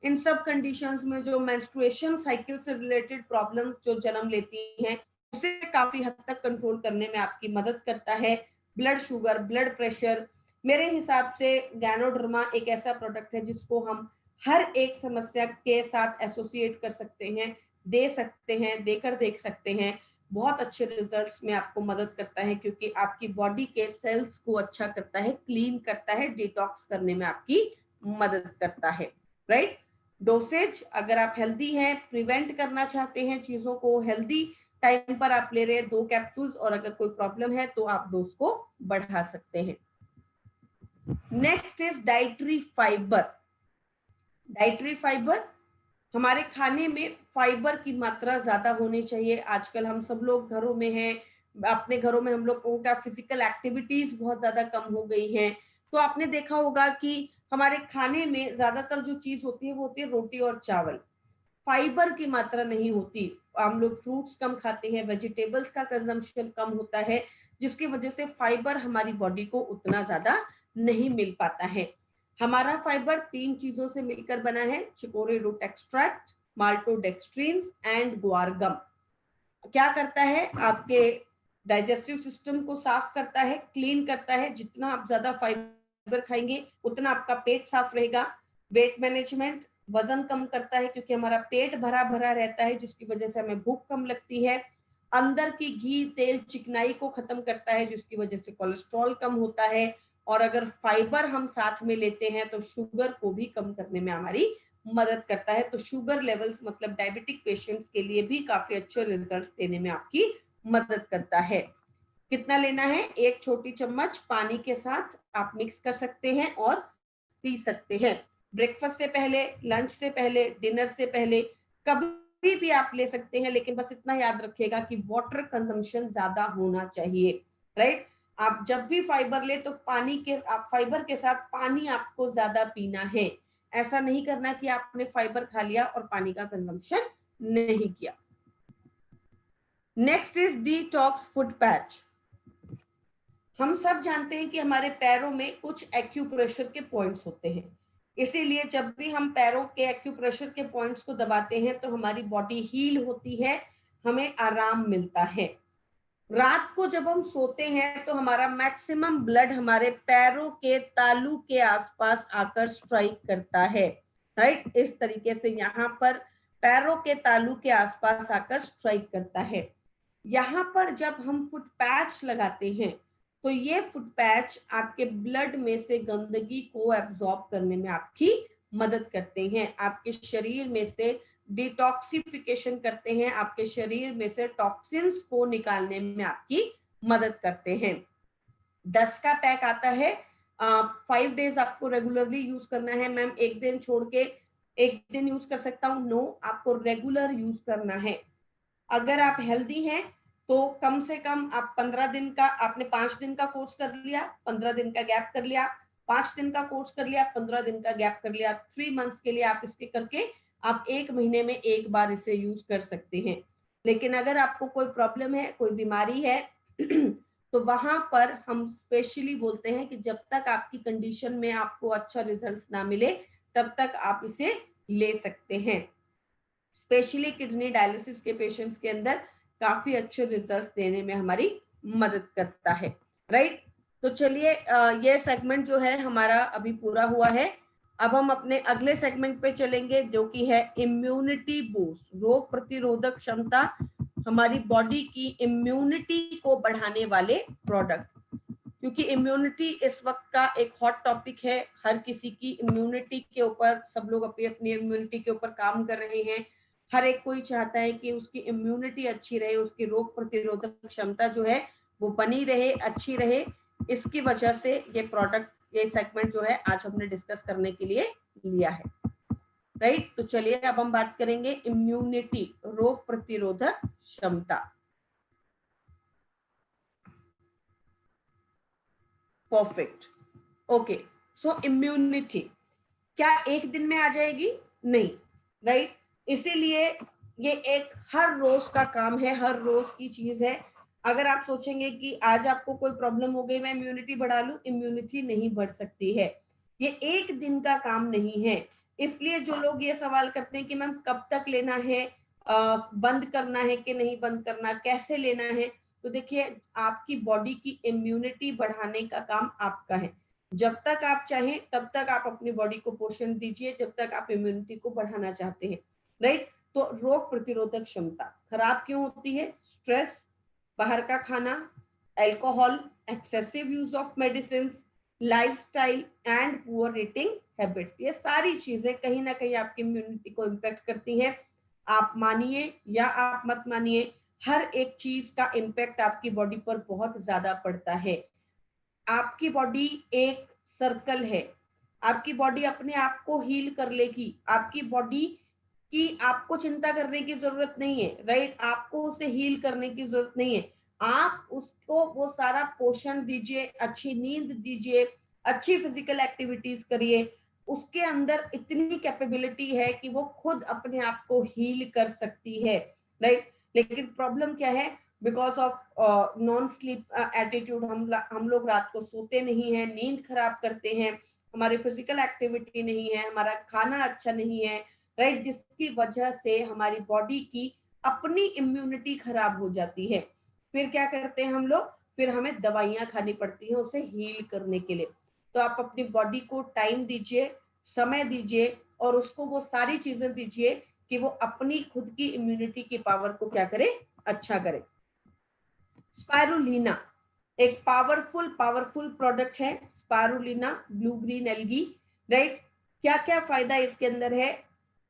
इन सब कंडीशंस में जो मेंस्ट्रुएशन साइकिल से रिलेटेड प्रॉब्लम्स जो जन्म लेती हैं उसे काफी हद तक कंट्रोल करने में आपकी मदद करता है। ब्लड शुगर, ब्लड प्रेशर, मेरे हिसाब से गैनोडर्मा एक ऐसा प्रोडक्ट है जिसको हम हर एक समस्या के साथ एसोसिएट कर सकते हैं, दे सकते हैं, देकर देख सकते हैं। बहुत अच्छे रिजल्ट्स में आपको मदद करता है, क्योंकि आपकी बॉडी के सेल्स को अच्छा करता है, क्लीन करता है, डिटॉक्स करने में आपकी मदद करता है, राइट। डोसेज, अगर आप हेल्दी हैं, प्रिवेंट करना चाहते हैं चीजों को, हेल्दी टाइम पर आप ले रहे हैं 2 कैप्सूल्स, और अगर कोई प्रॉब्लम है तो आप डोज को बढ़ा सकते हैं। Next is dietary fibre. Dietary fibre, हमारे खाने में फाइबर की मात्रा ज्यादा होनी चाहिए। आजकल हम सब लोग घरों में हैं, अपने घरों में हम लोगों का फिजिकल एक्टिविटीज बहुत ज्यादा कम हो गई हैं, तो आपने देखा होगा कि हमारे खाने में ज्यादातर जो चीज होती है वो होती है रोटी और चावल। फाइबर की मात्रा नहीं होती। हम लोग फ्रूट्स कम खाते हैं, वेजिटेबल्स का कंजम्पशन कम होता है, जिसकी वजह से फाइबर हमारी बॉडी को उतना ज्यादा नहीं मिल पाता है। हमारा फाइबर 3 चीजों से मिलकर बना है, चिकोरी रूट एक्सट्रैक्ट, माल्टोडेक्स्ट्रीन्स एंड गुआर गम। क्या करता है, आपके डाइजेस्टिव सिस्टम को साफ करता है, क्लीन करता है। जितना आप ज्यादा फाइबर खाएंगे उतना आपका पेट साफ रहेगा। वेट मैनेजमेंट, वजन कम करता है क्योंकि हमारा पेट भरा भरा रहता है, जिसकी वजह से हमें भूख कम लगती है। अंदर की घी तेल चिकनाई को खत्म करता है, जिसकी वजह से कोलेस्ट्रॉल कम होता है। और अगर फाइबर हम साथ में लेते हैं तो शुगर को भी कम करने में हमारी मदद करता है। तो शुगर लेवल्स मतलब डायबिटिक पेशेंट्स के लिए भी काफी अच्छे रिजल्ट्स देने में आपकी मदद करता है। कितना लेना है, 1 छोटी चम्मच पानी के साथ आप मिक्स कर सकते हैं और पी सकते हैं। ब्रेकफास्ट से पहले, लंच से पहले, डिनर से पहले, कभी भी आप ले सकते हैं, लेकिन बस इतना याद रखिएगा कि वाटर कंजम्पशन ज्यादा होना चाहिए, राइट। आप जब भी फाइबर ले तो आप फाइबर के साथ पानी आपको ज्यादा पीना है। ऐसा नहीं करना कि आपने फाइबर खा लिया और पानी का कंजम्पशन नहीं किया। Next is detox foot patch. हम सब जानते हैं कि हमारे पैरों में कुछ एक्यूप्रेशर के पॉइंट्स होते हैं, इसीलिए जब भी हम पैरों के एक्यूप्रेशर के पॉइंट्स को दबाते हैं तो हमारी बॉडी हील होती है, हमें आराम मिलता है। रात को जब हम सोते हैं तो हमारा मैक्सिमम ब्लड हमारे पैरों के तालू के आसपास आकर स्ट्राइक करता है, राइट। इस तरीके से यहाँ पर पैरों के तालू के आसपास आकर स्ट्राइक करता है। यहाँ पर जब हम फुट पैच लगाते हैं तो ये फुट पैच आपके ब्लड में से गंदगी को एब्जॉर्ब करने में आपकी मदद करते हैं, आपके शरीर में से डिटॉक्सिफिकेशन करते हैं, आपके शरीर में से टॉक्सिन्स को निकालने में आपकी मदद करते हैं। 10 का पैक आता है, 5 डेज आपको रेगुलरली यूज करना है। मैम एक दिन छोड़ के एक दिन यूज कर सकता हूँ, नो, आपको रेगुलर यूज करना है। अगर आप हेल्दी हैं तो कम से कम आप 15 दिन का, आपने 5 दिन का कोर्स कर लिया, 15 दिन का गैप कर लिया, 5 दिन का कोर्स कर लिया, 15 दिन का गैप कर लिया, 3 मंथ्स के लिए आप इसके करके आप 1 महीने में एक बार इसे यूज कर सकते हैं। लेकिन अगर आपको कोई प्रॉब्लम है, कोई बीमारी है तो वहां पर हम स्पेशली बोलते हैं कि जब तक आपकी कंडीशन में आपको अच्छा रिजल्ट ना मिले तब तक आप इसे ले सकते हैं। स्पेशली किडनी डायलिसिस के पेशेंट्स के अंदर काफी अच्छे रिजल्ट देने में हमारी मदद करता है, राइट। तो चलिए ये सेगमेंट जो है हमारा अभी पूरा हुआ है। अब हम अपने अगले सेगमेंट पे चलेंगे जो कि है इम्यूनिटी बूस्ट, रोग प्रतिरोधक क्षमता, हमारी बॉडी की इम्यूनिटी को बढ़ाने वाले प्रोडक्ट। क्योंकि इम्यूनिटी इस वक्त का एक हॉट टॉपिक है, हर किसी की इम्यूनिटी के ऊपर, सब लोग अपनी अपनी इम्यूनिटी के ऊपर काम कर रहे हैं। हर एक कोई चाहता है कि उसकी इम्यूनिटी अच्छी रहे, उसकी रोग प्रतिरोधक क्षमता जो है वो बनी रहे, अच्छी रहे। इसकी वजह से ये प्रोडक्ट, ये सेगमेंट जो है आज हमने डिस्कस करने के लिए लिया है, राइट। तो चलिए अब हम बात करेंगे इम्यूनिटी, रोग प्रतिरोधक क्षमता। Perfect, okay. सो इम्यूनिटी क्या एक दिन में आ जाएगी? नहीं, राइट। इसीलिए ये एक हर रोज का काम है, हर रोज की चीज है। अगर आप सोचेंगे कि आज आपको कोई प्रॉब्लम हो गई, मैं इम्यूनिटी बढ़ा लूं, इम्यूनिटी नहीं बढ़ सकती है, ये एक दिन का काम नहीं है। इसलिए जो लोग ये सवाल करते हैं कि मैम कब तक लेना है, बंद करना है कि नहीं बंद करना, कैसे लेना है, तो देखिए आपकी बॉडी की इम्यूनिटी बढ़ाने का काम आपका है। जब तक आप चाहें तब तक आप अपनी बॉडी को पोषण दीजिए, जब तक आप इम्यूनिटी को बढ़ाना चाहते हैं, राइट। तो रोग प्रतिरोधक क्षमता खराब क्यों होती है? स्ट्रेस, बाहर का खाना, alcohol, excessive use of medicine, lifestyle and poor eating habits, ये सारी चीजें कहीं ना कहीं आपकी इम्यूनिटी को इम्पैक्ट करती हैं। आप मानिए या आप मत मानिए, हर एक चीज का इम्पैक्ट आपकी बॉडी पर बहुत ज्यादा पड़ता है। आपकी बॉडी एक सर्कल है, आपकी बॉडी अपने आप को हील कर लेगी, आपकी बॉडी की आपको चिंता करने की जरूरत नहीं है, राइट। आपको उसे हील करने की जरूरत नहीं है, आप उसको वो सारा पोषण दीजिए, अच्छी नींद दीजिए, अच्छी फिजिकल एक्टिविटीज करिए, उसके अंदर इतनी कैपेबिलिटी है कि वो खुद अपने आप को हील कर सकती है, राइट। लेकिन प्रॉब्लम क्या है, because of non sleep attitude, हम लोग रात को सोते नहीं है, नींद खराब करते हैं, हमारी फिजिकल एक्टिविटी नहीं है, हमारा खाना अच्छा नहीं है, राइट, जिसकी वजह से हमारी बॉडी की अपनी इम्यूनिटी खराब हो जाती है। फिर क्या करते हैं हम लोग, फिर हमें दवाइयां खानी पड़ती हैं उसे हील करने के लिए। तो आप अपनी बॉडी को टाइम दीजिए, समय दीजिए, और उसको वो सारी चीजें दीजिए कि वो अपनी खुद की इम्यूनिटी की पावर को क्या करे, अच्छा करे। स्पाइरुलिना एक पावरफुल प्रोडक्ट है, spirulina blue green algae, right. क्या क्या फायदा इसके अंदर है,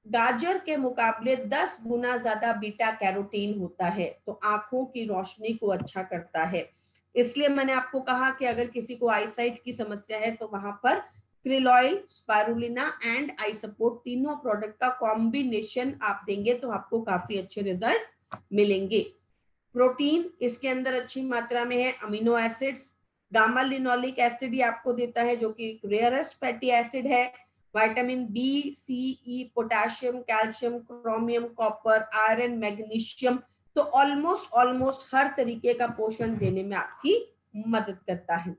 गाजर के मुकाबले 10 गुना ज्यादा बीटा कैरोटीन होता है, तो आंखों की रोशनी को अच्छा करता है। इसलिए मैंने आपको कहा कि अगर किसी को आईसाइट की समस्या है तो वहां पर krill oil, spirulina and I support, तीनों प्रोडक्ट का कॉम्बिनेशन आप देंगे तो आपको काफी अच्छे रिजल्ट मिलेंगे। प्रोटीन इसके अंदर अच्छी मात्रा में है, amino acids, gamma linoleic acid ही आपको देता है जो कि रेयरेस्ट फैटी एसिड है, vitamin B, C, E, potassium, calcium, chromium, copper, iron, magnesium, तो ऑलमोस्ट हर तरीके का पोषण देने में आपकी मदद करता है।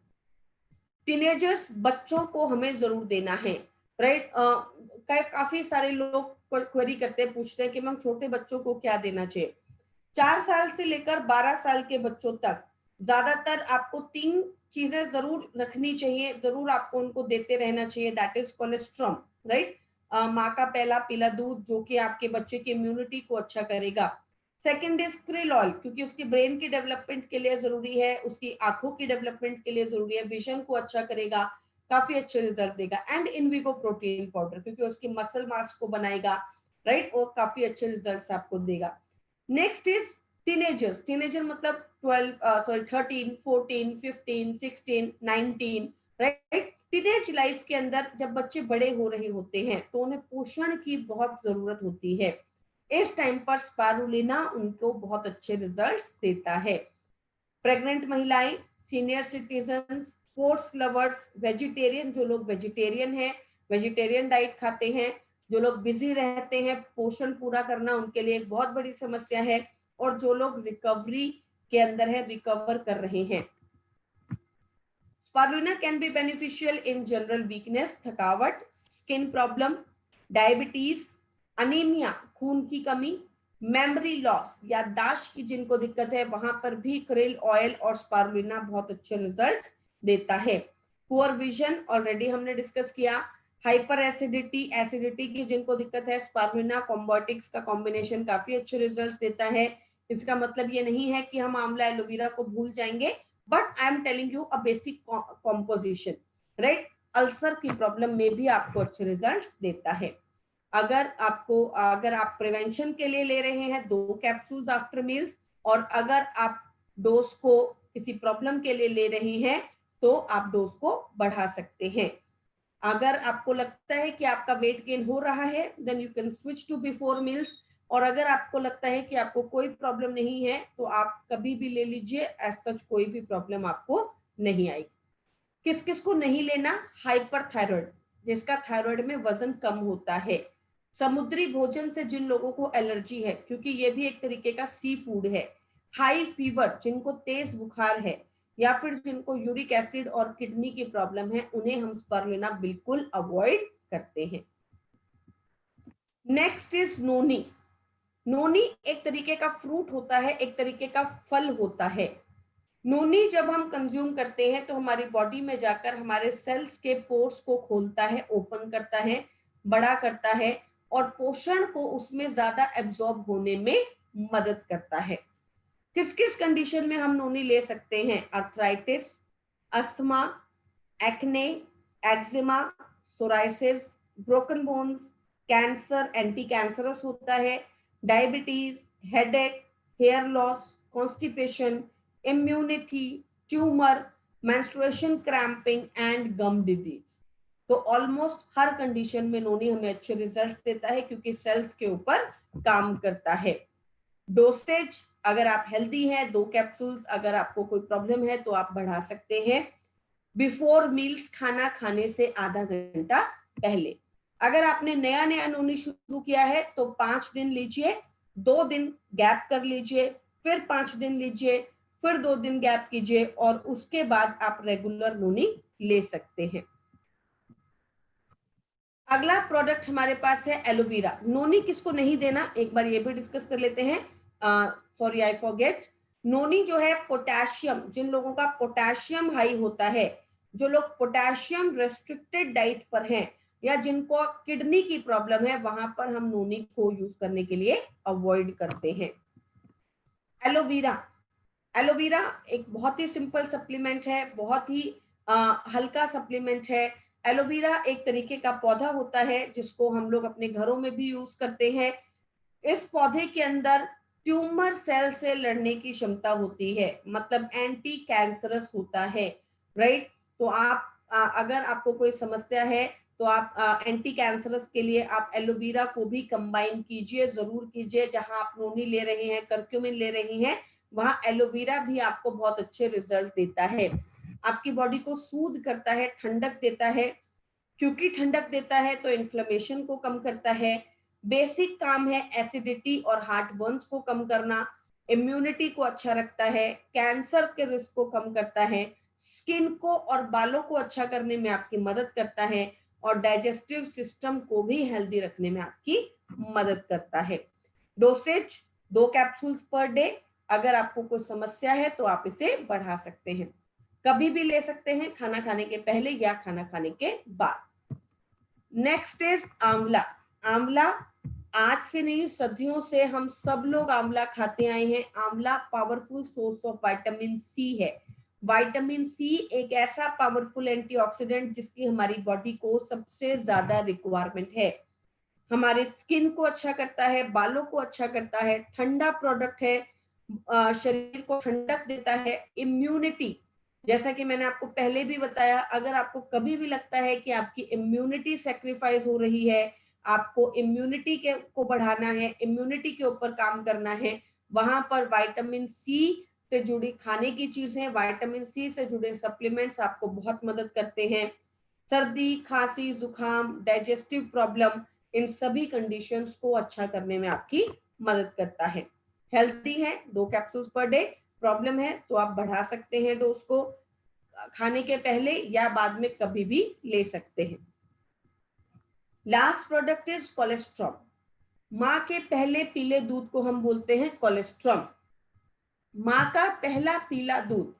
टीनेजर्स, बच्चों को हमें जरूर देना है, राइट। काफी सारे लोग क्वेरी करते हैं, पूछते हैं कि मैम छोटे बच्चों को क्या देना चाहिए। 4 साल से लेकर 12 साल के बच्चों तक ज्यादातर आपको 3 चीजें जरूर रखनी चाहिए, जरूर आपको उनको देते रहना चाहिए, दैट इज कोलेस्ट्रॉल, राइट। माँ का पहला पीला दूध जो कि आपके बच्चे की इम्यूनिटी को अच्छा करेगा। सेकंड इज krill oil, क्योंकि उसकी ब्रेन की डेवलपमेंट के लिए जरूरी है, उसकी आंखों की डेवलपमेंट के लिए जरूरी है, विजन को अच्छा करेगा, काफी अच्छे रिजल्ट देगा। एंड इनविवो प्रोटीन पाउडर, क्योंकि उसकी मसल मास को बनाएगा, राइट, और काफी अच्छे रिजल्ट्स आपको देगा। नेक्स्ट इज टीनेजर्स, टीनेजर मतलब 13, 14, 15, 16, 19, राइट। टीनेज लाइफ के अंदर जब बच्चे बड़े हो रहे होते हैं तो उन्हें पोषण की बहुत जरूरत होती है। इस टाइम पर स्पाइरुलिना उनको बहुत अच्छे रिजल्ट्स देता है। प्रेग्नेंट महिलाएं, senior citizen, sports lovers, vegetarian, जो लोग वेजिटेरियन हैं, वेजिटेरियन डाइट खाते हैं, जो लोग बिजी रहते हैं, पोषण पूरा करना उनके लिए एक बहुत बड़ी समस्या है, और जो लोग रिकवरी के अंदर है, रिकवर कर रहे हैं। Spirulina can be beneficial in general weakness, थकावट, स्किन प्रॉब्लम, डायबिटीज, अनीमिया, खून की कमी, मेमोरी लॉस, याददाश्त की जिनको दिक्कत है वहां पर भी krill ऑयल और स्पाइरुलिना बहुत अच्छे रिजल्ट्स देता है। पुअर विजन ऑलरेडी हमने डिस्कस किया। हाइपर एसिडिटी की जिनको दिक्कत है, स्पाइरुलिना कॉम्बोटिक्स का कॉम्बिनेशन काफी अच्छे रिजल्ट्स देता है। इसका मतलब ये नहीं है कि हम आंवला एलोवेरा को भूल जाएंगे, but I am telling you a basic composition, right. Ulcer की प्रॉब्लम में भी आपको अच्छे रिजल्ट्स देता है। अगर आप प्रिवेंशन के लिए ले रहे हैं 2 कैप्सूल्स आफ्टर मील्स, और अगर आप डोज को किसी प्रॉब्लम के लिए ले रहे हैं तो आप डोज को बढ़ा सकते हैं। अगर आपको लगता है कि आपका वेट गेन हो रहा है then you can switch to before meals, और अगर आपको लगता है कि आपको कोई प्रॉब्लम नहीं है तो आप कभी भी ले लीजिए, एज सच कोई भी प्रॉब्लम आपको नहीं आएगी। किस किस को नहीं लेना, हाइपरथायराइड, जिसका थायराइड में वजन कम होता है, समुद्री भोजन से जिन लोगों को एलर्जी है क्योंकि ये भी एक तरीके का सी फूड है, हाई फीवर, जिनको तेज बुखार है, या फिर जिनको यूरिक एसिड और किडनी की प्रॉब्लम है, उन्हें हम स्पाइरुलिना बिल्कुल अवॉइड करते हैं। नेक्स्ट इज नोनी। नोनी एक तरीके का फ्रूट होता है, एक तरीके का फल होता है। नोनी जब हम कंज्यूम करते हैं तो हमारी बॉडी में जाकर हमारे सेल्स के पोर्स को खोलता है, ओपन करता है, बड़ा करता है, और पोषण को उसमें ज्यादा एब्जॉर्ब होने में मदद करता है। किस किस कंडीशन में हम नोनी ले सकते हैं, arthritis, asthma, acne, eczema, psoriasis, broken bones, cancer, anti cancerous होता है, diabetes, headache, hair loss, constipation, immunity, tumour, menstruation cramping and gum disease. तो ऑलमोस्ट हर कंडीशन में नोनी हमें अच्छे रिजल्ट्स देता है क्योंकि सेल्स के ऊपर काम करता है। डोसेज, अगर आप हेल्दी हैं 2 कैप्सूल्स, अगर आपको कोई प्रॉब्लम है तो आप बढ़ा सकते हैं। बिफोर मील्स खाना खाने से आधा घंटा पहले। अगर आपने नया नया नोनी शुरू किया है तो 5 दिन लीजिए, 2 दिन गैप कर लीजिए, फिर 5 दिन लीजिए, फिर 2 दिन गैप कीजिए और उसके बाद आप रेगुलर नोनी ले सकते हैं। अगला प्रोडक्ट हमारे पास है एलोवेरा। नोनी किसको नहीं देना, एक बार ये भी डिस्कस कर लेते हैं। सॉरी आई फॉरगेट, नोनी जो है पोटेशियम, जिन लोगों का पोटेशियम हाई होता है, जो लोग पोटेशियम रेस्ट्रिक्टेड डाइट पर हैं या जिनको किडनी की प्रॉब्लम है, वहां पर हम नोनी को यूज करने के लिए अवॉइड करते हैं। एलोवेरा, एलोवेरा एक बहुत ही सिंपल सप्लीमेंट है, बहुत ही हल्का सप्लीमेंट है। एलोवेरा एक तरीके का पौधा होता है जिसको हम लोग अपने घरों में भी यूज करते हैं। इस पौधे के अंदर ट्यूमर सेल से लड़ने की क्षमता होती है, मतलब एंटी कैंसरस होता है, राइट। तो आप अगर आपको कोई समस्या है तो आप एंटी कैंसरस के लिए आप एलोवेरा को भी कंबाइन कीजिए, जरूर कीजिए। जहां आप नोनी ले रहे हैं, करक्यूमिन ले रहे हैं, वहां एलोवेरा भी आपको बहुत अच्छे रिजल्ट देता है। आपकी बॉडी को सूद करता है, ठंडक देता है। क्योंकि ठंडक देता है तो इन्फ्लेमेशन को कम करता है। बेसिक काम है एसिडिटी और हार्ट बर्न्स को कम करना, इम्यूनिटी को अच्छा रखता है, कैंसर के रिस्क को कम करता है, स्किन को और बालों को अच्छा करने में आपकी मदद करता है और डाइजेस्टिव सिस्टम को भी हेल्दी रखने में आपकी मदद करता है। Dosage 2 capsules per day. अगर आपको कोई समस्या है तो आप इसे बढ़ा सकते हैं, कभी भी ले सकते हैं, खाना खाने के पहले या खाना खाने के बाद। नेक्स्ट इज आंवला। आंवला आज से नहीं, सदियों से हम सब लोग आंवला खाते आए हैं। आंवला powerful source of vitamin C है। विटामिन सी एक ऐसा पावरफुल एंटीऑक्सीडेंट जिसकी हमारी बॉडी को सबसे ज्यादा रिक्वायरमेंट है। हमारे स्किन को अच्छा करता है, बालों को अच्छा करता है, ठंडा प्रोडक्ट है, शरीर को ठंडक देता है। इम्यूनिटी, जैसा कि मैंने आपको पहले भी बताया, अगर आपको कभी भी लगता है कि आपकी इम्यूनिटी सेक्रीफाइस हो रही है, आपको इम्यूनिटी के को बढ़ाना है, इम्यूनिटी के ऊपर काम करना है, वहां पर विटामिन सी से जुड़ी खाने की चीजें, विटामिन सी से जुड़े सप्लीमेंट्स आपको बहुत मदद करते हैं। सर्दी, खांसी, जुकाम, डाइजेस्टिव प्रॉब्लम, इन सभी कंडीशंस को अच्छा करने में आपकी मदद करता है। हेल्थी है, 2 कैप्सूल्स पर डे। प्रॉब्लम है तो आप बढ़ा सकते हैं डोज को, खाने के पहले या बाद में कभी भी ले सकते हैं। Last product is cholesterol. माँ के पहले पीले दूध को हम बोलते हैं कोलेस्ट्रॉल। माँ का पहला पीला दूध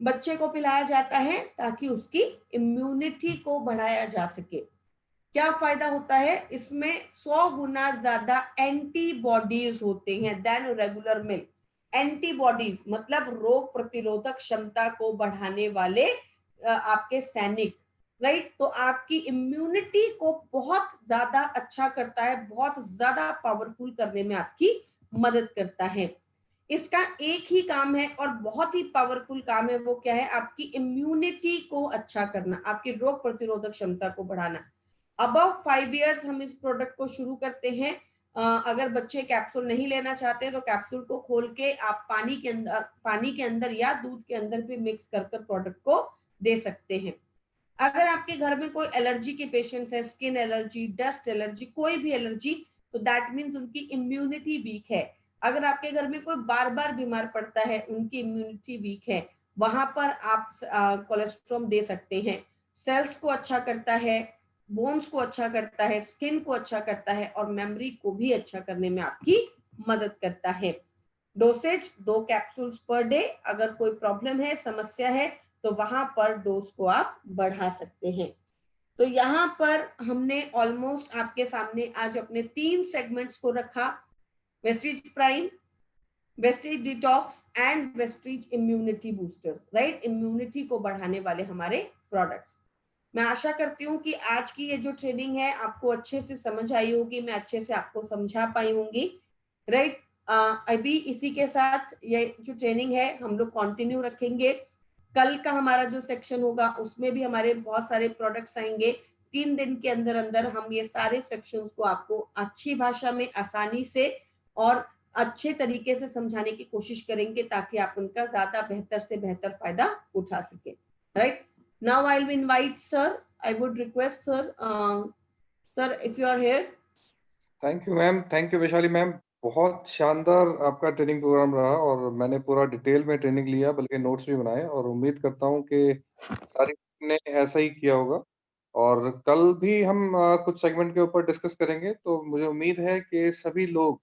बच्चे को पिलाया जाता है ताकि उसकी इम्यूनिटी को बढ़ाया जा सके। क्या फायदा होता है इसमें? 100 गुना ज्यादा एंटीबॉडीज होते हैं देन रेगुलर मिल्क। एंटीबॉडीज मतलब रोग प्रतिरोधक क्षमता को बढ़ाने वाले आपके सैनिक, राइट। तो आपकी इम्यूनिटी को बहुत ज्यादा अच्छा करता है, बहुत ज्यादा पावरफुल करने में आपकी मदद करता है। इसका एक ही काम है और बहुत ही पावरफुल काम है, वो क्या है? आपकी इम्यूनिटी को अच्छा करना, आपकी रोग प्रतिरोधक क्षमता को बढ़ाना। अबव 5 इयर्स हम इस प्रोडक्ट को शुरू करते हैं। अगर बच्चे कैप्सूल नहीं लेना चाहते तो कैप्सूल को खोल के आप पानी के अंदर या दूध के अंदर भी मिक्स कर प्रोडक्ट को दे सकते हैं। अगर आपके घर में कोई एलर्जी के पेशेंट्स है, स्किन एलर्जी, डस्ट एलर्जी, कोई भी एलर्जी, तो दैट मीन्स उनकी इम्यूनिटी वीक है। अगर आपके घर में कोई बार बार बीमार पड़ता है, उनकी इम्यूनिटी वीक है, वहां पर आप कोलेस्ट्रॉल दे सकते हैं। सेल्स को अच्छा करता है, बोन्स को अच्छा करता है, स्किन को अच्छा करता है और मेमोरी को भी अच्छा करने में आपकी मदद करता है। Dosage 2 capsules per day. अगर कोई प्रॉब्लम है, समस्या है, तो वहां पर डोज को आप बढ़ा सकते हैं। तो यहाँ पर हमने ऑलमोस्ट आपके सामने आज अपने 3 सेगमेंट्स को रखा, Vestige prime, Vestige detox and Vestige immunity boosters, right. Immunity को बढ़ाने वाले हमारे प्रोडक्ट्स। मैं आशा करती हूँ कि आज की ये जो ट्रेनिंग है आपको अच्छे से समझ आई होगी, मैं अच्छे से आपको समझा पाई होंगी, राइट। अभी इसी के साथ ये जो ट्रेनिंग है हम लोग कंटिन्यू रखेंगे। कल का हमारा जो सेक्शन होगा उसमें भी हमारे बहुत सारे प्रोडक्ट्स आएंगे। 3 दिन के अंदर अंदर हम ये सारे सेक्शंस को आपको अच्छी भाषा में, आसानी से और अच्छे तरीके से समझाने की कोशिश करेंगे ताकि आप उनका ज्यादा बेहतर से बेहतर फायदा उठा सके, right. Now I'll invite sir. I would request sir Sir, if you are here. Thank you ma'am, thank you Vaishali ma'am. बहुत शानदार आपका ट्रेनिंग प्रोग्राम रहा और मैंने पूरा डिटेल में ट्रेनिंग लिया, बल्कि नोट्स भी बनाए, और उम्मीद करता हूँ कि सारी टीम ने ऐसा ही किया होगा। और कल भी हम कुछ सेगमेंट के ऊपर डिस्कस करेंगे, तो मुझे उम्मीद है कि सभी लोग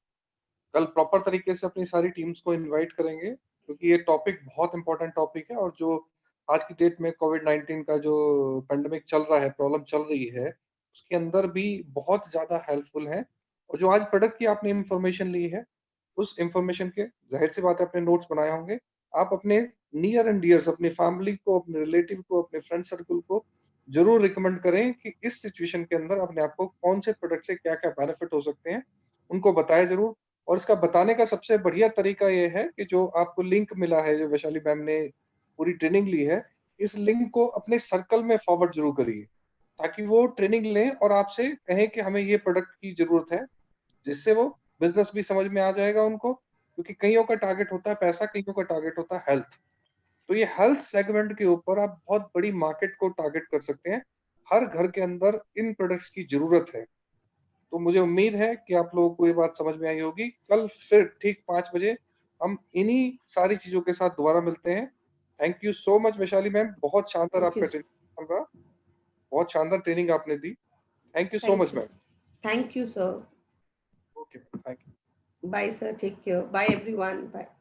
कल प्रॉपर तरीके से अपनी सारी टीम्स को इनवाइट करेंगे, क्योंकि ये टॉपिक बहुत इंपॉर्टेंट टॉपिक है। और जो आज की डेट में कोविड-19 का जो पेंडेमिक चल रहा है, प्रॉब्लम चल रही है, उसके अंदर भी बहुत ज़्यादा हेल्पफुल है। और जो आज प्रोडक्ट की आपने इन्फॉर्मेशन ली है, उस इन्फॉर्मेशन के ज़ाहिर-सी बात है आपने नोट्स बनाए होंगे। आप अपने नियर एंड डियर्स, अपनी फैमिली को, अपने रिलेटिव को, अपने फ्रेंड सर्कल को ज़रूर रिकमेंड करें कि इस सिचुएशन के अंदर अपने आप को कौन से प्रोडक्ट से क्या-क्या बेनिफिट हो सकते हैं, उनको बताएँ ज़रूर। और इसका बताने का सबसे बढ़िया तरीका ये है कि जो आपको लिंक मिला है, जो वैशाली मैम ने पूरी ट्रेनिंग ली है, इस लिंक को अपने सर्कल में फॉरवर्ड ज़रूर करिए, ताकि वो ट्रेनिंग लें और आपसे कहें कि हमें ये प्रोडक्ट की ज़रूरत है, जिससे वो बिज़नेस भी समझ में आ जाएगा उनको, क्योंकि कइयों का टारगेट होता है पैसा, कइयों का टारगेट होता है हेल्थ। तो ये हेल्थ सेगमेंट के ऊपर आप बहुत बड़ी मार्केट को टारगेट कर सकते हैं। हर घर के अंदर इन प्रोडक्ट्स की ज़रूरत है। तो मुझे उम्मीद है कि आप लोगों को ये बात समझ में आई होगी। कल फिर ठीक 5 बजे हम इन्हीं सारी चीज़ों के साथ दोबारा मिलते हैं। Thank you so much Vaishali ma'am, बहुत शानदार Thank आपका you. ट्रेनिंग रहा। बहुत शानदार ट्रेनिंग आपने दी। Thank you so Thank much you. Ma'am. Thank you, sir. Okay, thank you. Bye, sir. Take care. Bye, everyone. Bye.